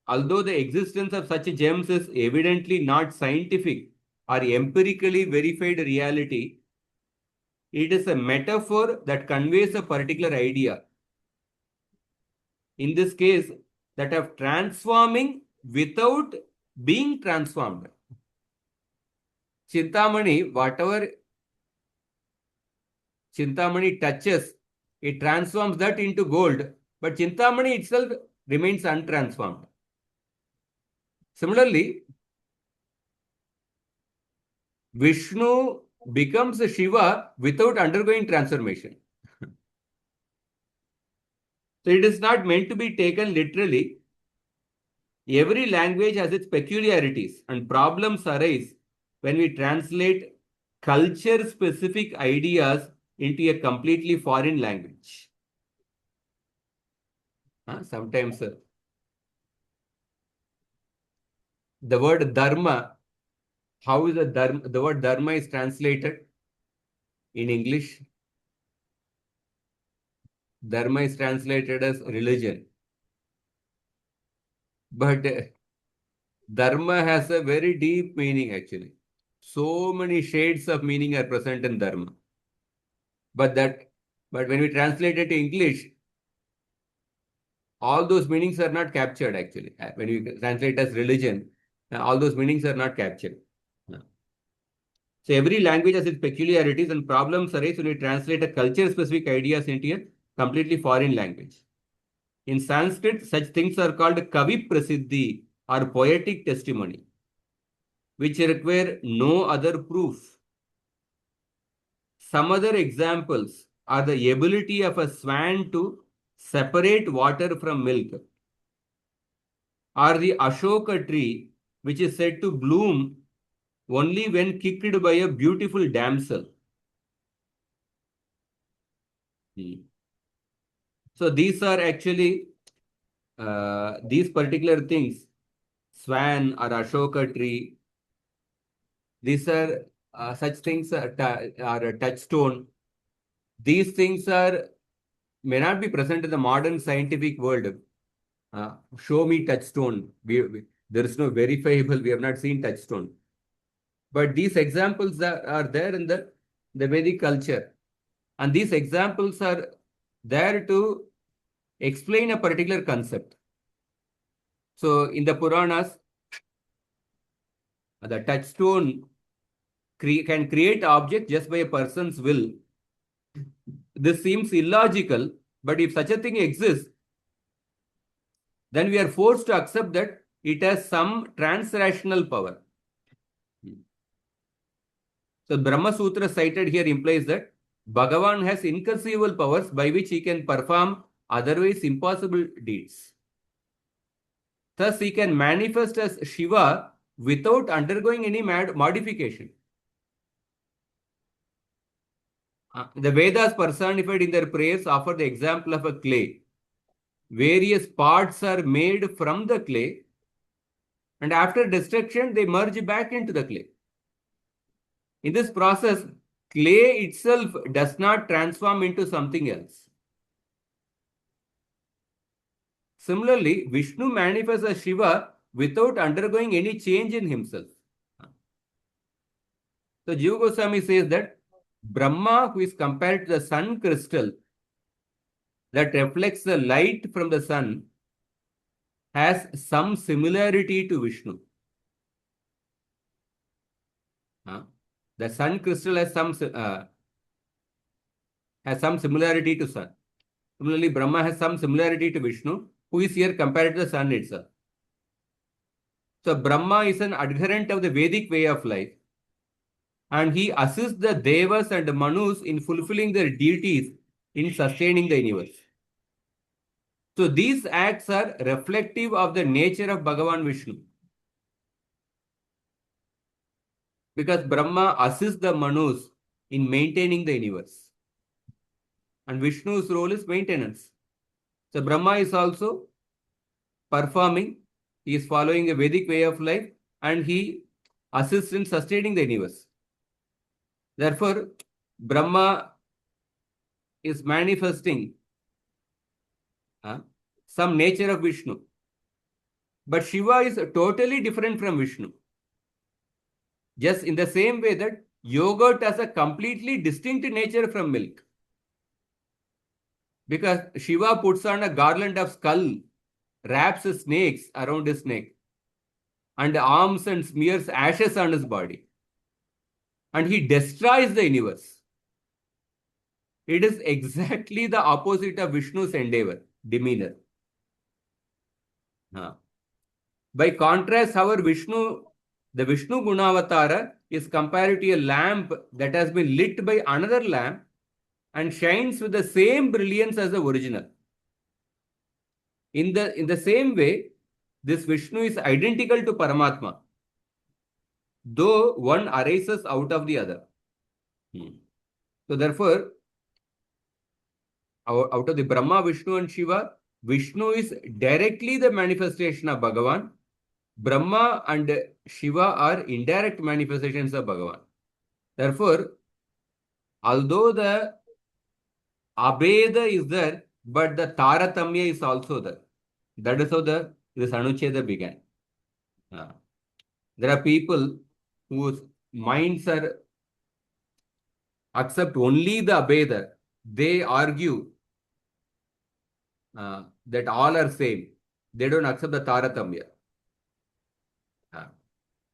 Although the existence of such gems is evidently not scientific or empirically verified reality, it is a metaphor that conveys a particular idea. In this case, that of transforming without being transformed. Chintamani, whatever Chintamani touches, it transforms that into gold, but Chintamani itself remains untransformed. Similarly, Vishnu becomes a Shiva without undergoing transformation. So it is not meant to be taken literally. Every language has its peculiarities, and problems arise when we translate culture-specific ideas into a completely foreign language. Sometimes the word dharma, how is the word dharma is translated in English? Dharma is translated as religion. But dharma has a very deep meaning actually. So many shades of meaning are present in dharma. But when we translate it to English, all those meanings are not captured actually. When we translate as religion, all those meanings are not captured. So every language has its peculiarities and problems arise when we translate a culture-specific ideas into a completely foreign language. In Sanskrit, such things are called kavi prasiddhi or poetic testimony, which require no other proof. Some other examples are the ability of a swan to separate water from milk, or the Ashoka tree, which is said to bloom only when kicked by a beautiful damsel. So these are actually these particular things, swan or Ashoka tree, these are such things are a touchstone. These things may not be present in the modern scientific world. Show me touchstone. There is no verifiable. We have not seen touchstone. But these examples are there in the Vedic culture. And these examples are there to explain a particular concept. So in the Puranas, the touchstone can create object just by a person's will. This seems illogical, but if such a thing exists, then we are forced to accept that it has some transrational power. So Brahma Sutra cited here implies that Bhagavan has inconceivable powers by which he can perform otherwise impossible deeds. Thus, he can manifest as Shiva without undergoing any modification. The Vedas personified in their prayers offer the example of a clay. Various parts are made from the clay, and after destruction, they merge back into the clay. In this process, clay itself does not transform into something else. Similarly, Vishnu manifests as Shiva without undergoing any change in himself. So Jiva Goswami says that Brahma, who is compared to the sun crystal that reflects the light from the sun, has some similarity to Vishnu. The sun crystal has some similarity to sun. Similarly, Brahma has some similarity to Vishnu, who is here compared to the sun itself. So Brahma is an adherent of the Vedic way of life, and he assists the Devas and Manus in fulfilling their duties in sustaining the universe. So these acts are reflective of the nature of Bhagavan Vishnu. Because Brahma assists the Manus in maintaining the universe. And Vishnu's role is maintenance. So Brahma is also performing, he is following a Vedic way of life, and he assists in sustaining the universe. Therefore, Brahma is manifesting some nature of Vishnu. But Shiva is totally different from Vishnu. Just in the same way that yogurt has a completely distinct nature from milk. Because Shiva puts on a garland of skull, wraps snakes around his neck, and arms and smears ashes on his body. And he destroys the universe. It is exactly the opposite of Vishnu's endeavor, demeanor. By contrast, however, the Vishnu Gunavatara is compared to a lamp that has been lit by another lamp and shines with the same brilliance as the original. In the same way, this Vishnu is identical to Paramatma, though one arises out of the other. So therefore, out of the Brahma, Vishnu and Shiva, Vishnu is directly the manifestation of Bhagavan. Brahma and Shiva are indirect manifestations of Bhagavan. Therefore, although the Abheda is there, but the Taratamya is also there. That is how this anuccheda began. There are people whose minds are accept only the Abheda. They argue that all are same. They don't accept the Taratamya.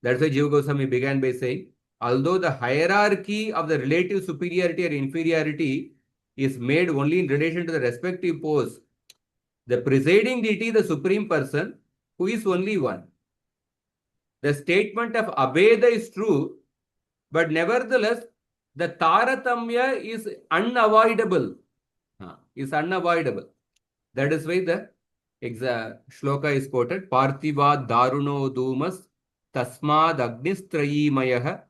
That's why Jiva Goswami began by saying, although the hierarchy of the relative superiority or inferiority is made only in relation to the respective pose, the presiding deity, the supreme person, who is only one. The statement of Abheda is true, but nevertheless, the Taratamya is unavoidable. That is why the shloka is quoted, Parthiva Daruno Dumas Tasmad Agnistrayimayah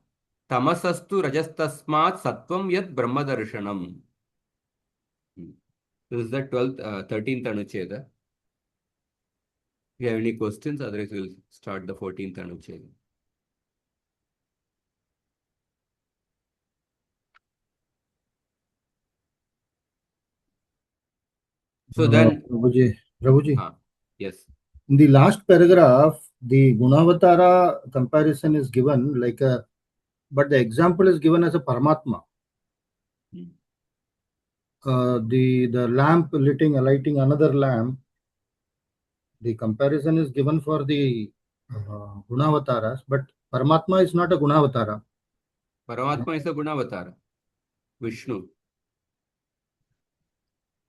Tamasastu Rajastasmat Sattvam Yat Brahmadarshanam. This is the 13th Anucheda. If you have any questions, otherwise we'll start the 14th Anucheda. So then, Prabhuji, yes. in the last paragraph, the Gunavatara comparison is given but the example is given as a Paramatma. The lamp lighting another lamp. The comparison is given for the Gunavataras, but Paramatma is not a Gunavatara. Paramatma is a Gunavatara. Vishnu.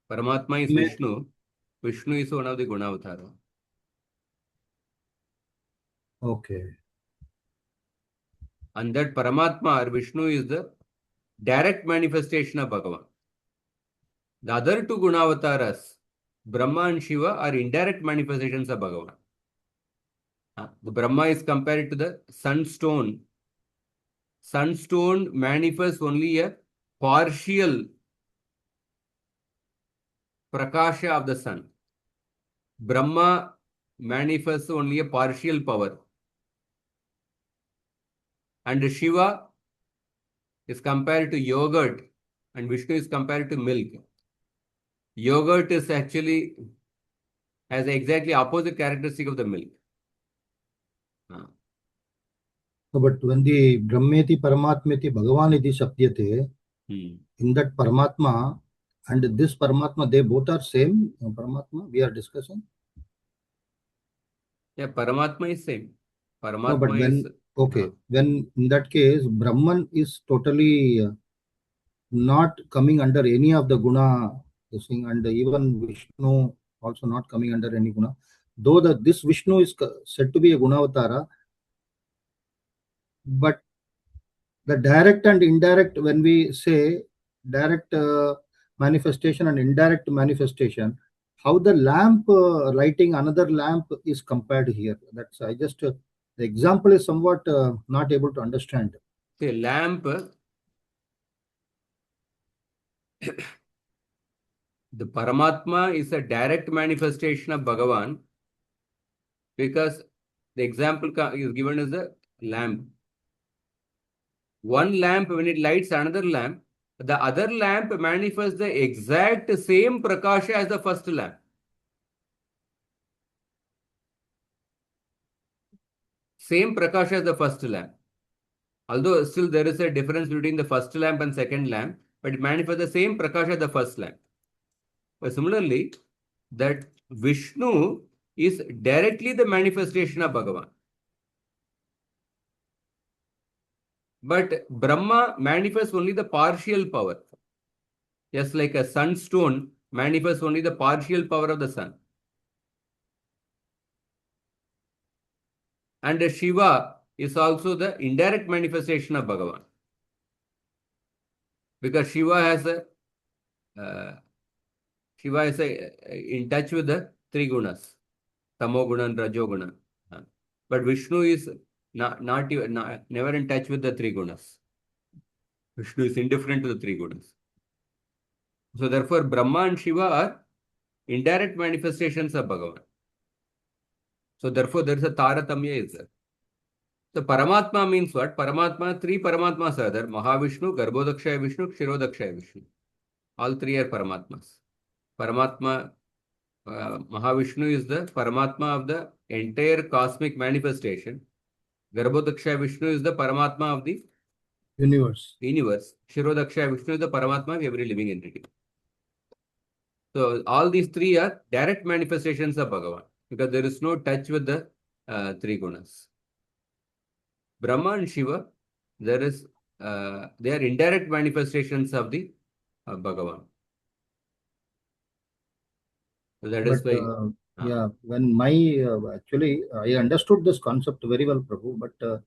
Paramatma is Vishnu. Vishnu is one of the Gunavatara. Okay. And that Paramatma or Vishnu is the direct manifestation of Bhagavan. The other two Gunavataras, Brahma and Shiva, are indirect manifestations of Bhagavan. The Brahma is compared to the sunstone. Sunstone manifests only a partial prakasha of the sun. Brahma manifests only a partial power. And Shiva is compared to yogurt and Vishnu is compared to milk. Yogurt is actually has the exactly opposite characteristic of the milk. But when the Brahmeti Paramatmeti Bhagavan iti Sapyate, in that Paramatma and this Paramatma, they both are same Paramatma we are discussing? Yeah, Paramatma is same. Paramatma No, but when, is... okay, when in that case, Brahman is totally not coming under any of the guna, this thing, and even Vishnu also not coming under any guna. Though this Vishnu is said to be a Gunavatara, but the direct and indirect, when we say direct manifestation and indirect manifestation, how the lamp lighting another lamp is compared here. That's I just the example is somewhat not able to understand. The lamp, the Paramatma is a direct manifestation of Bhagavan because the example is given as a lamp. One lamp, when it lights another lamp, the other lamp manifests the exact same prakasha as the first lamp. Same prakasha as the first lamp. Although still there is a difference between the first lamp and second lamp, but it manifests the same prakasha as the first lamp. But similarly, that Vishnu is directly the manifestation of Bhagavan. But Brahma manifests only the partial power. Just like a sunstone manifests only the partial power of the sun. And Shiva is also the indirect manifestation of Bhagavan. Because Shiva has in touch with the three gunas, Tamoguna and Rajoguna. But Vishnu is never in touch with the three gunas. Vishnu is indifferent to the three gunas. So therefore, Brahma and Shiva are indirect manifestations of Bhagavan. So therefore, there is a Taratamya is there. So Paramatma means what? Paramatma, three Paramatmas are there. Mahavishnu, Garbhodakshaya Vishnu, Kshirodakshaya Vishnu. All three are Paramatmas. Paramatma, Mahavishnu is the Paramatma of the entire cosmic manifestation. Garbhodakshaya Vishnu is the Paramatma of the Universe. Kshirodakshaya Vishnu is the Paramatma of every living entity. So all these three are direct manifestations of Bhagavan because there is no touch with the three gunas. Brahma and Shiva, they are indirect manifestations of the Bhagavan. So that is why. Yeah, when my actually I understood this concept very well, Prabhu, but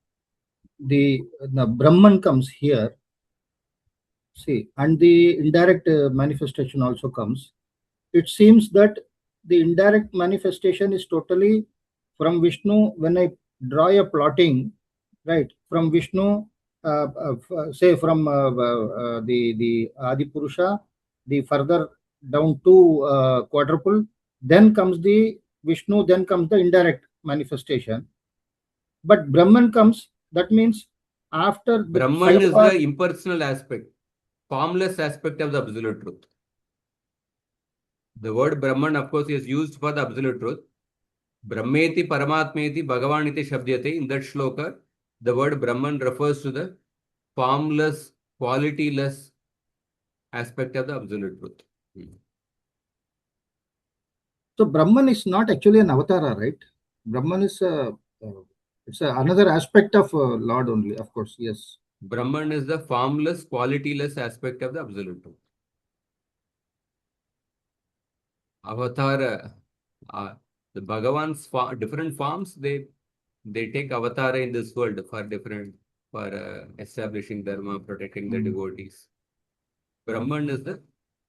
the Brahman comes here, see, and the indirect manifestation also comes. It seems that the indirect manifestation is totally from Vishnu. When I draw a plotting, right, from Vishnu, say from the Adi Purusha, the further down to quadruple, then comes the Vishnu, then comes the indirect manifestation. But Brahman comes, that means after the Brahman is the impersonal aspect, formless aspect of the absolute truth. The word Brahman, of course, is used for the absolute truth. Brahmeti Paramatmeti Bhagavaniti Shabdyate. In that shloka, the word Brahman refers to the formless, qualityless aspect of the absolute truth. So Brahman is not actually an avatara, right? Brahman is another aspect of Lord only, of course, yes. Brahman is the formless, qualityless aspect of the absolute truth. Avatar, the Bhagavan's different forms, they take avatar in this world for establishing dharma, protecting the devotees. Brahman is the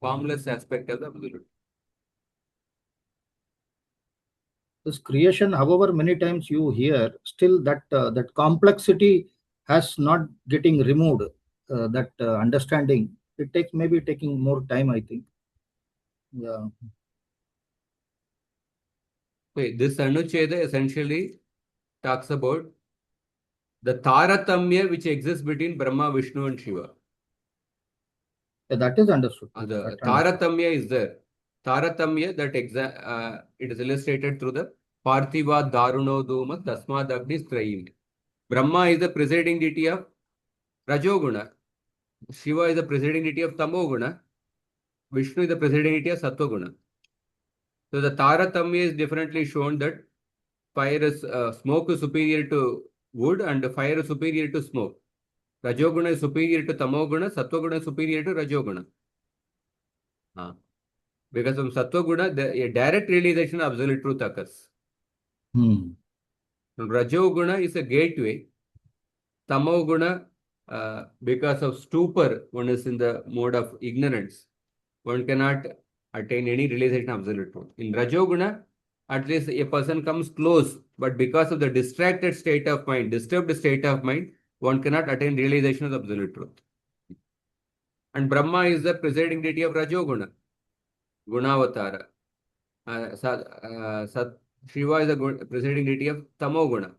formless aspect of the absolute. This creation, however many times you hear, still that that complexity has not getting removed. That understanding, it takes maybe taking more time, I think. Yeah. Okay, this anuccheda essentially talks about the Taratamya which exists between Brahma, Vishnu and Shiva. That is understood. The That understood. Taratamya is there. Taratamya, it is illustrated through the Parthiva Daruno Duma Tasmad Agnis Trayim. Brahma is the presiding deity of Rajoguna. Shiva is the presiding deity of Tamoguna. Vishnu is the presiding deity of Sattva-guna. So the Taratamya is differently shown that smoke is superior to wood and fire is superior to smoke. Rajoguna is superior to Tamoguna, Sattva-guna is superior to Rajoguna. Because from Sattva-guna, a direct realization of absolute truth occurs. Rajoguna is a gateway. Tamoguna, because of stupor, one is in the mode of ignorance. One cannot attain any realization of absolute truth. In Rajoguna, at least a person comes close, but because of the distracted state of mind, disturbed state of mind, one cannot attain realization of absolute truth. And Brahma is the presiding deity of Rajoguna, Gunavatara. Shiva is the presiding deity of Tamoguna.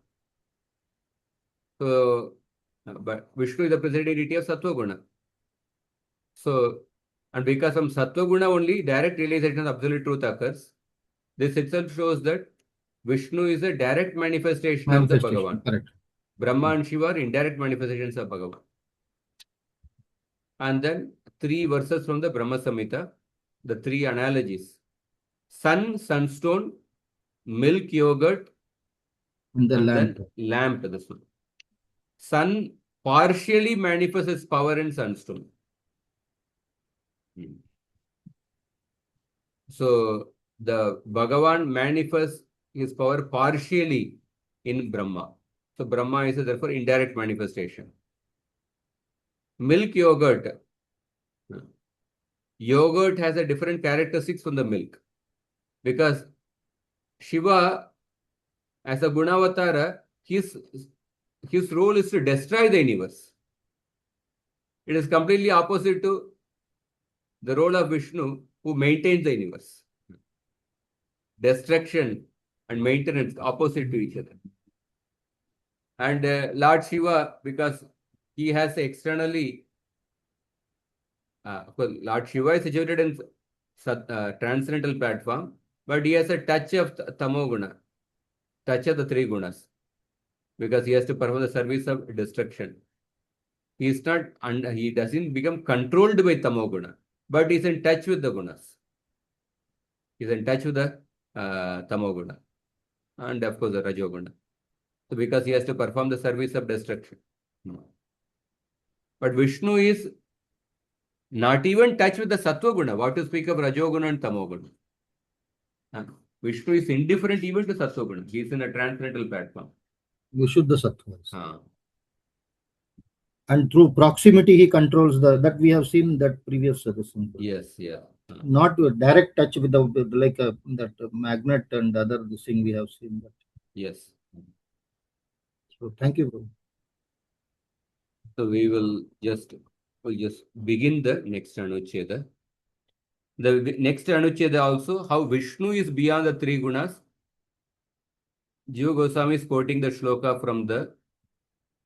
So, but Vishnu is the presiding deity of Sattva-guna. So, and because from Sattva-guna only direct realization of absolute truth occurs, this itself shows that Vishnu is a direct manifestation of the Bhagavan. Correct. Brahma and Shiva are indirect manifestations of Bhagavan. And then 3 verses from the Brahma Samhita, the 3 analogies. Sun, sunstone, milk, yogurt, And the lamp. then lamp, this one. Sun partially manifests its power in sunstone. So the Bhagavan manifests his power partially in Brahma. So Brahma is therefore indirect manifestation. Milk yogurt. Yogurt has a different characteristics from the milk. Because Shiva, as a Gunavatara, his role is to destroy the universe. It is completely opposite to the role of Vishnu, who maintains the universe. Destruction and maintenance opposite to each other. And Lord Shiva, because he has externally, Lord Shiva is situated in transcendental platform, but he has a touch of Tamoguna, touch of the 3 gunas, because he has to perform the service of destruction. He is not, he doesn't become controlled by Tamoguna, but he is in touch with the gunas. He is in touch with the Tamoguna, and of course the Rajoguna. So because he has to perform the service of destruction. But Vishnu is not even touch with the Sattva guna. What to speak of Rajoguna and Tamoguna? Vishnu is indifferent even to Sattva guna. He is in a transcendental platform. Vishuddha Sattva. And through proximity, he controls that we have seen that previous suggestion. Yes, yeah. Not with direct touch with like that magnet and other thing we have seen that. Yes. So thank you, bro. So we'll just begin the next anuccheda. The next anuccheda also, how Vishnu is beyond the 3 gunas. Jiva Goswami is quoting the shloka from the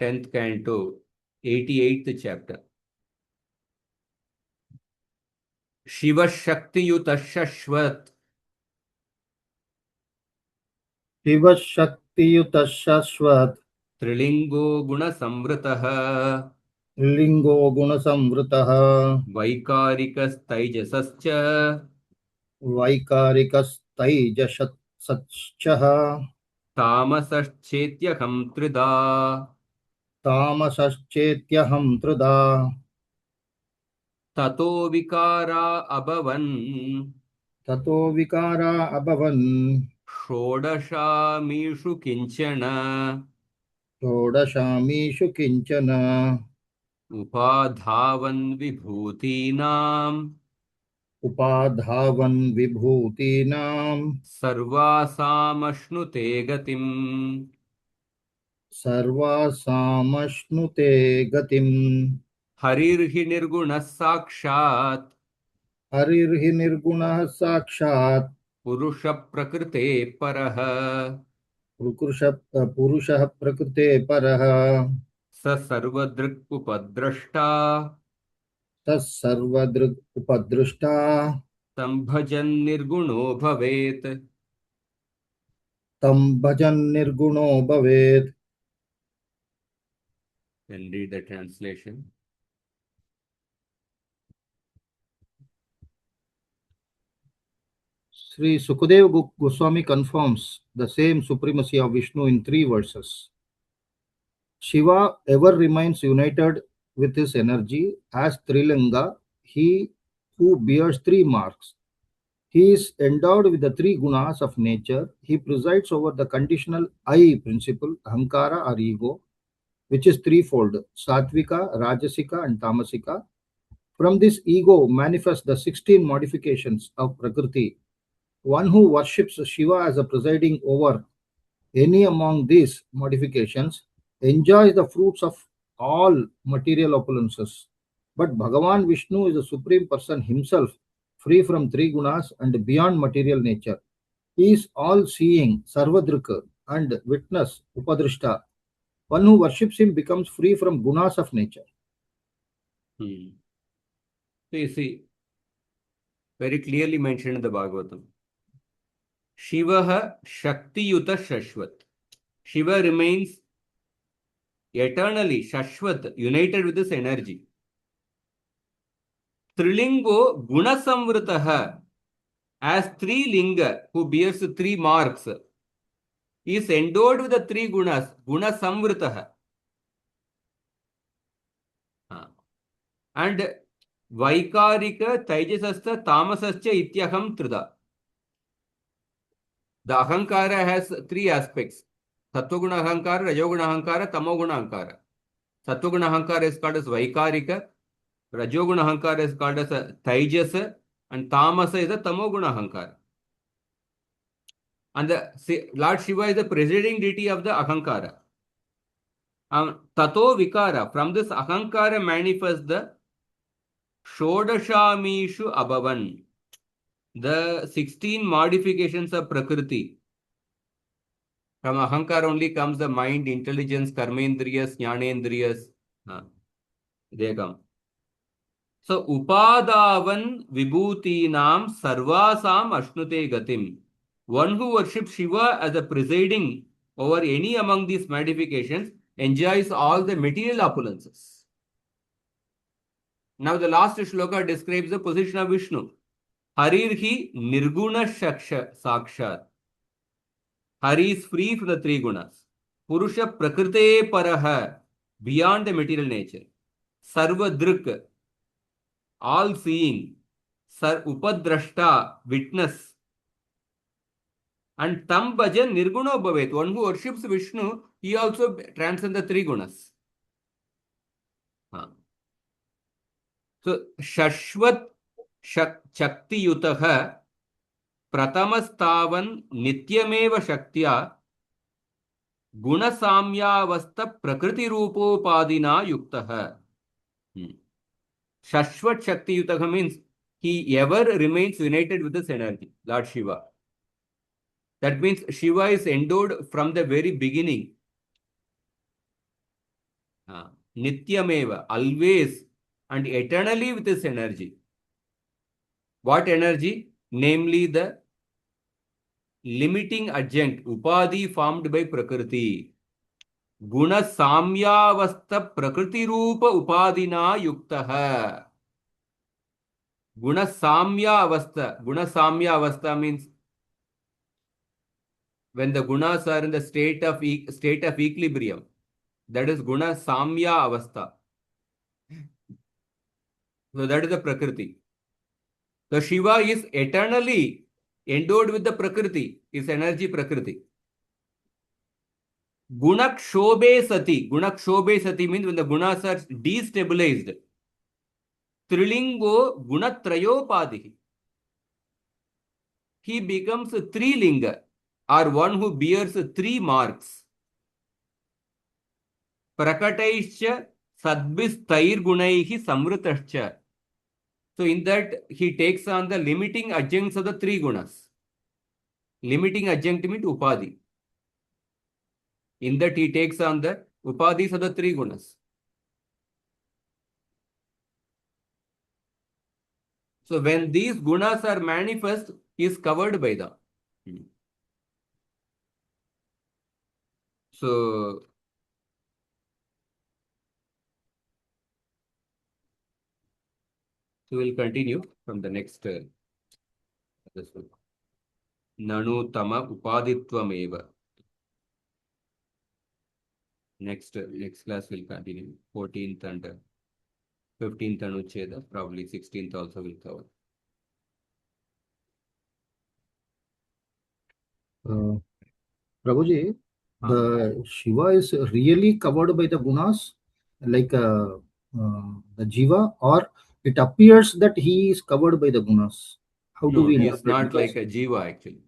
10th canto, 88th chapter. Shiva Shakti Yutashashvat. Shiva Shakti Yutashashvat. Trilingo Guna Samvritaha. Trilingo Guna Samvritaha. Vaikarikas Taijasascha. Vaikarikas Taijasascha. Tamasaschethyaham trida. Tamasaschethyaham trida. Tato Vikara Abhavan. Tato Vikara Abhavan. Shodashamishu Kinchana. Shodashamishu Kinchana. Upadhavan Vibhutinam. Upadhavan Vibhutinam. Sarvasamashnute gatim. Sarvasamashnute gatim. Harirhi nirguna sakshat. Harirhi nirguna sakshat. Purusha prakrite paraha. Purusha prakrite paraha. Sa sarvadrik upadrashta. तस्सर्वदृग् उपदृष्टा तं भजन् निर्गुणो भवेत्. तं भजन् निर्गुणो भवेत्. Can read the translation. Sri Sukadeva Goswami confirms the same supremacy of Vishnu in 3 verses. Shiva ever remains united with his energy as Trilinga, he who bears 3 marks. He is endowed with the 3 gunas of nature. He presides over the conditional I principle, Ahankara or ego, which is threefold, Satvika, Rajasika and Tamasika. From this ego manifest the 16 modifications of Prakriti. One who worships Shiva as a presiding over any among these modifications enjoys the fruits of all material opulences. But Bhagavan Vishnu is the Supreme Person himself, free from 3 gunas and beyond material nature. He is all-seeing, Sarvadrika, and witness, Upadrishta. One who worships him becomes free from gunas of nature. So you see, very clearly mentioned in the Bhagavatam. Shivaha Shaktiyuta Shashvat. Shiva remains eternally Shashvat, united with this energy. Trilingo Gunasamvritaha, as 3 linga who bears 3 marks, is endowed with the 3 gunas, Gunasamvritaha. And Vaikarika, Taijasastha, Tamasascha, Ityaham, Trida. The Ahankara has 3 aspects. Sattva-guna Ahankara, Rajoguna Ahankara, Tamoguna Ahankara. Sattva-guna Ahankara is called as Vaikarika, Rajoguna Ahankara is called as Taijasa, and Tamasa is a Tamoguna Ahankara. And the Lord Shiva is the presiding deity of the Ahankara. Tato Vikara, from this Ahankara manifests the Shodashamishu Abhavan, the 16 modifications of Prakriti. From Ahankara only comes the mind, intelligence, karmendriyas, jnanendriyas. They come. So, Upadavan Vibhutinam Sarvasam Ashnute Gatim. One who worships Shiva as a presiding over any among these modifications enjoys all the material opulences. Now, the last shloka describes the position of Vishnu. Harirhi Nirguna Sakshat. Hari is free from the 3 gunas. Purusha Prakrite Paraha, beyond the material nature. Sarva Drik, all seeing. Sar Upadrashta, witness. And Tam Bhajan Nirguno Bhavet, one who worships Vishnu, he also transcends the 3 gunas. So, Shashvat Shakti Yutaha Pratamastavan Nityameva Shaktya Gunasamyavastha Prakriti Rupopadina Yuktaha. Shashvat Shakti Yutaha means he ever remains united with this energy, Lord Shiva. That means Shiva is endowed from the very beginning. Nityameva, always and eternally with this energy. What energy? Namely the limiting adjunct, Upadhi formed by Prakriti. Guna Samyavastha Prakriti Rupa Upadina Yuktaha. Guna Samyavastha. Guna Samyavastha means when the gunas are in the state of equilibrium. That is Guna Samya Avastha. So that is the Prakriti. So Shiva is eternally endowed with the Prakriti, is energy Prakriti. Gunakshobe Sati. Gunakshobe Sati means when the gunas are destabilized. Trilingo Gunatrayopadihi. He becomes a 3 linga, or one who bears 3 marks. Prakataischa Sadbistair Gunaihi Samrutascha. So in that he takes on the limiting adjuncts of the 3 gunas. Limiting adjunct means Upadhi. In that he takes on the Upadhis of the 3 gunas. So when these gunas are manifest, he is covered by them. So we'll continue from the next this one. Nanu tama upaditvam eva. Next class will continue. 14th and 15th anuccheda, probably 16th also will cover. Prabhuji, the Shiva is really covered by the gunas, like the Jiva, or it appears that he is covered by the gunas. How do No, we he is interpret? not like a jiva actually.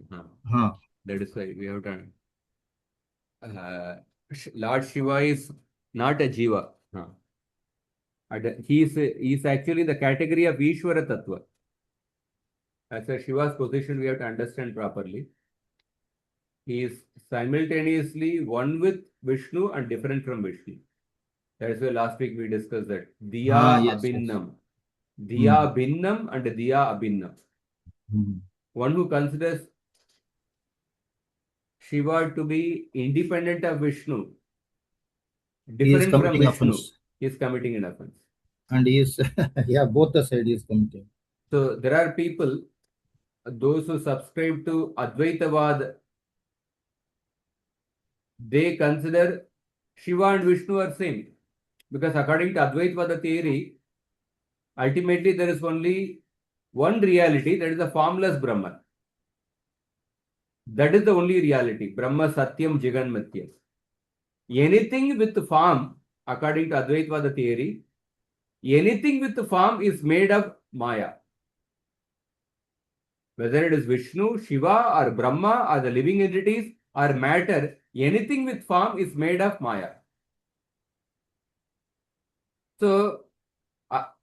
Huh. That is why we have to. Lord Shiva is not a jiva. And he is actually in the category of Ishvara Tattva. As a Shiva's position, we have to understand properly. He is simultaneously one with Vishnu and different from Vishnu. That is why last week we discussed that. Diya Yes, Abhinnam. yes. Diya Bhinnam and Diya Abhinnam. One who considers Shiva to be independent of Vishnu, different from Vishnu, offense. he is committing an offense. And he is, yeah, both the side is committing. So there are people, those who subscribe to Advaitavad, they consider Shiva and Vishnu are same. Because according to Advaitavad theory, ultimately there is only one reality, that is the formless Brahman. That is the only reality. Brahma Satyam Jiganmatya. Anything with form, according to Advaitavad theory, anything with form is made of Maya. Whether it is Vishnu, Shiva, or Brahma, or the living entities, or matter, anything with form is made of Maya. So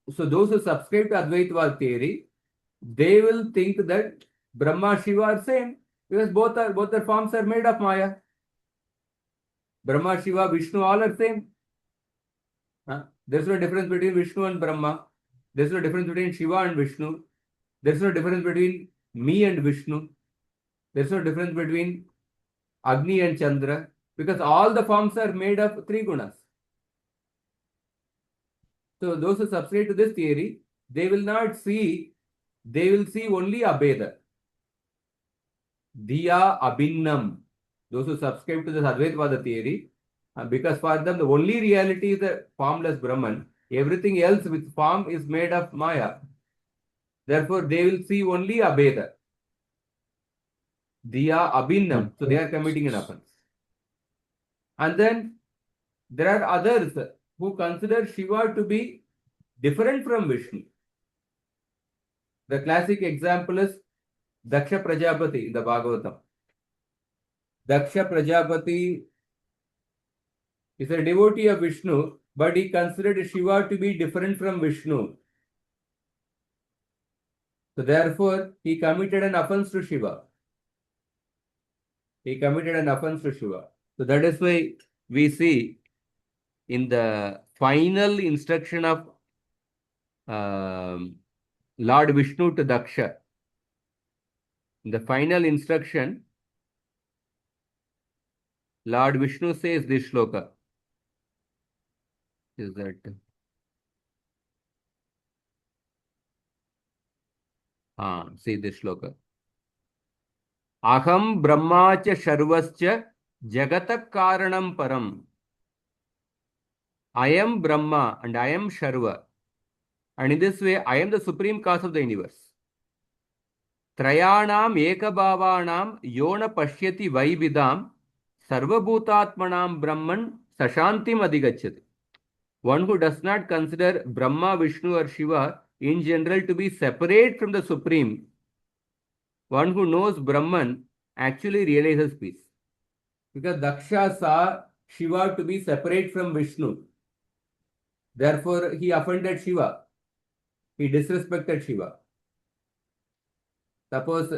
those who subscribe to Advaitavad theory, they will think that Brahma, Shiva are same, because both their forms are made of Maya. Brahma, Shiva, Vishnu, all are same. There's no difference between Vishnu and Brahma. There's no difference between Shiva and Vishnu. There's no difference between me and Vishnu. There's no difference between Agni and Chandra, because all the forms are made of three gunas. So those who subscribe to this theory, they will see only Abheda. Diya Abhinnam. Those who subscribe to this Advaitavada theory, because for them the only reality is the formless Brahman. Everything else with form is made of Maya. Therefore, they will see only Abheda. Diya Abhinnam. So they are committing an offense. And then there are others who consider Shiva to be different from Vishnu. The classic example is Daksha Prajapati in the Bhagavatam. Daksha Prajapati is a devotee of Vishnu, but he considered Shiva to be different from Vishnu. So therefore, he committed an offense to Shiva. So that is why we see in the final instruction of Lord Vishnu to Daksha, in the final instruction, Lord Vishnu says this shloka. Is that see this shloka. Aham Brahma cha Sharvascha Jagatak Karanam Param. I am Brahma and I am Sharva. And in this way, I am the supreme cause of the universe. Trayanam Ekabhavanam Yona Pashyati Vaibidam Sarvabhutatmanam Brahman Sashantim Adhigachyati. One who does not consider Brahma, Vishnu or Shiva in general to be separate from the Supreme, one who knows Brahman actually realizes peace. Because Daksha saw Shiva to be separate from Vishnu. Therefore, he offended Shiva. He disrespected Shiva. Suppose,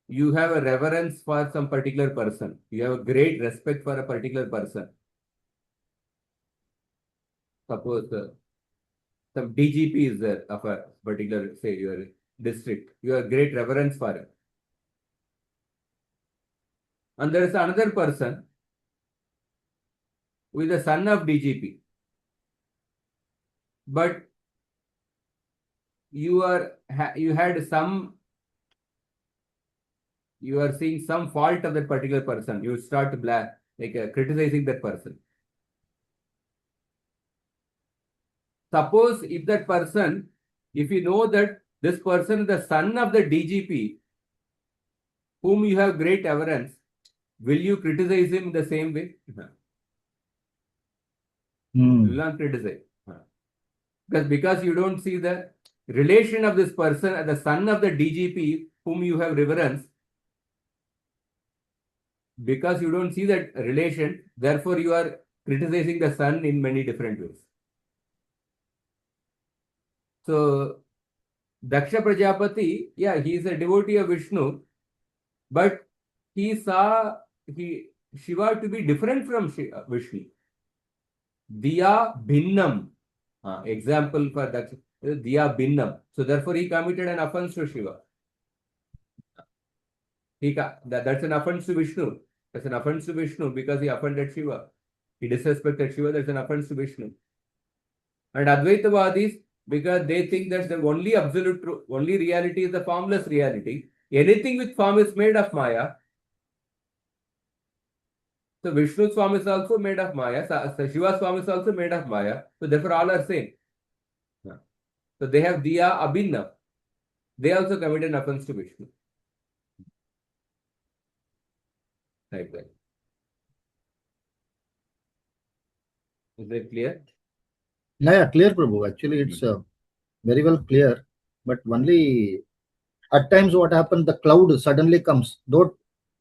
you have a reverence for some particular person. You have a great respect for a particular person. suppose some DGP is there of a particular, say, your district. You have great reverence for it. And there is another person who is the son of DGP. But you are seeing some fault of that particular person. You start criticizing that person. Suppose if you know that this person is the son of the DGP, whom you have great reverence, will you criticize him the same way? You will not criticize. Because you don't see the relation of this person as the son of the DGP, whom you have reverence. Because you don't see that relation, therefore you are criticizing the son in many different ways. So, Daksha Prajapati, yeah, he is a devotee of Vishnu, but he saw Shiva to be different from Vishnu. Diya Bhinnam. Example for Daksha, Diya Bhinnam. So, therefore, he committed an offense to Shiva. That's an offense to Vishnu. That's an offense to Vishnu because he offended Shiva. He disrespected Shiva, that's an offense to Vishnu. And Advaitavadis, because they think that the only absolute truth, only reality is the formless reality. Anything with form is made of Maya. So Vishnu's form is also made of Maya. So Shiva's form is also made of Maya. So therefore all are same. So they have Diya Abhinna. They also committed an offense to Vishnu. Like that. Is that clear? Yeah, clear, Prabhu. Actually, it's very well clear. But only at times what happens, the cloud suddenly comes.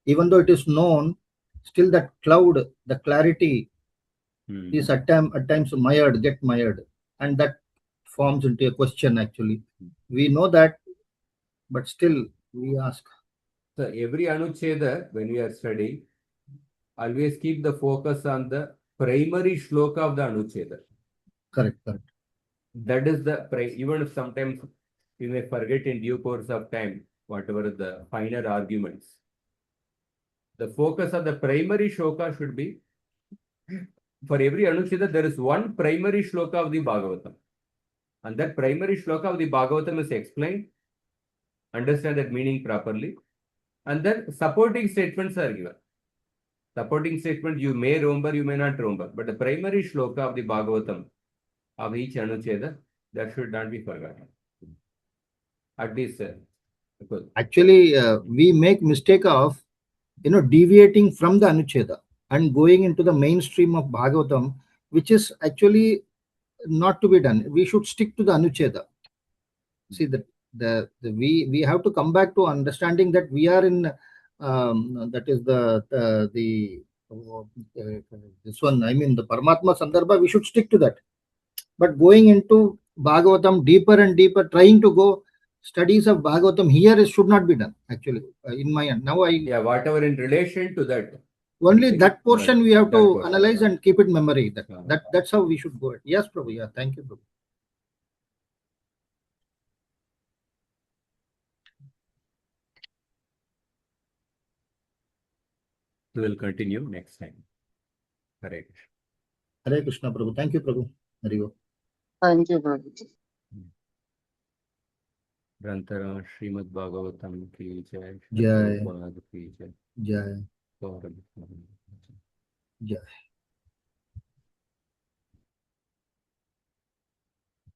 Even though it is known, still that cloud, the clarity is at times get mired. And that forms into a question actually. We know that, but still we ask. So every anucheda, when we are studying, always keep the focus on the primary shloka of the anucheda. Correct. That is even if sometimes you may forget in due course of time, whatever the finer arguments. The focus of the primary shloka should be, for every anucheda, there is one primary shloka of the Bhagavatam. And that primary shloka of the Bhagavatam is explained, understand that meaning properly, and then supporting statements are given. Supporting statement you may remember, you may not remember, but the primary shloka of the Bhagavatam of each anucheda, that should not be forgotten. At least, actually, we make mistake of deviating from the anucheda and going into the mainstream of Bhagavatam, which is actually not to be done. We should stick to the anucheda. See we have to come back to understanding that we are in that is this one. I mean the Paramatma Sandarbha. We should stick to that. But going into Bhagavatam deeper and deeper, trying to go studies of Bhagavatam here should not be done. Actually, in my end, now whatever in relation to that. Only that portion we have to analyze and keep it in memory. That's how we should go. Yes, Prabhu. Yeah, thank you, Prabhu. We will continue next time. Hare Krishna. Hare Krishna, Prabhu. Thank you, Prabhu. Hare. Thank you, Prabhu. Grantara Srimad Bhagavatam ki jai. Jai. Prabhupada ki jai. Jai. Gaurav. Jai.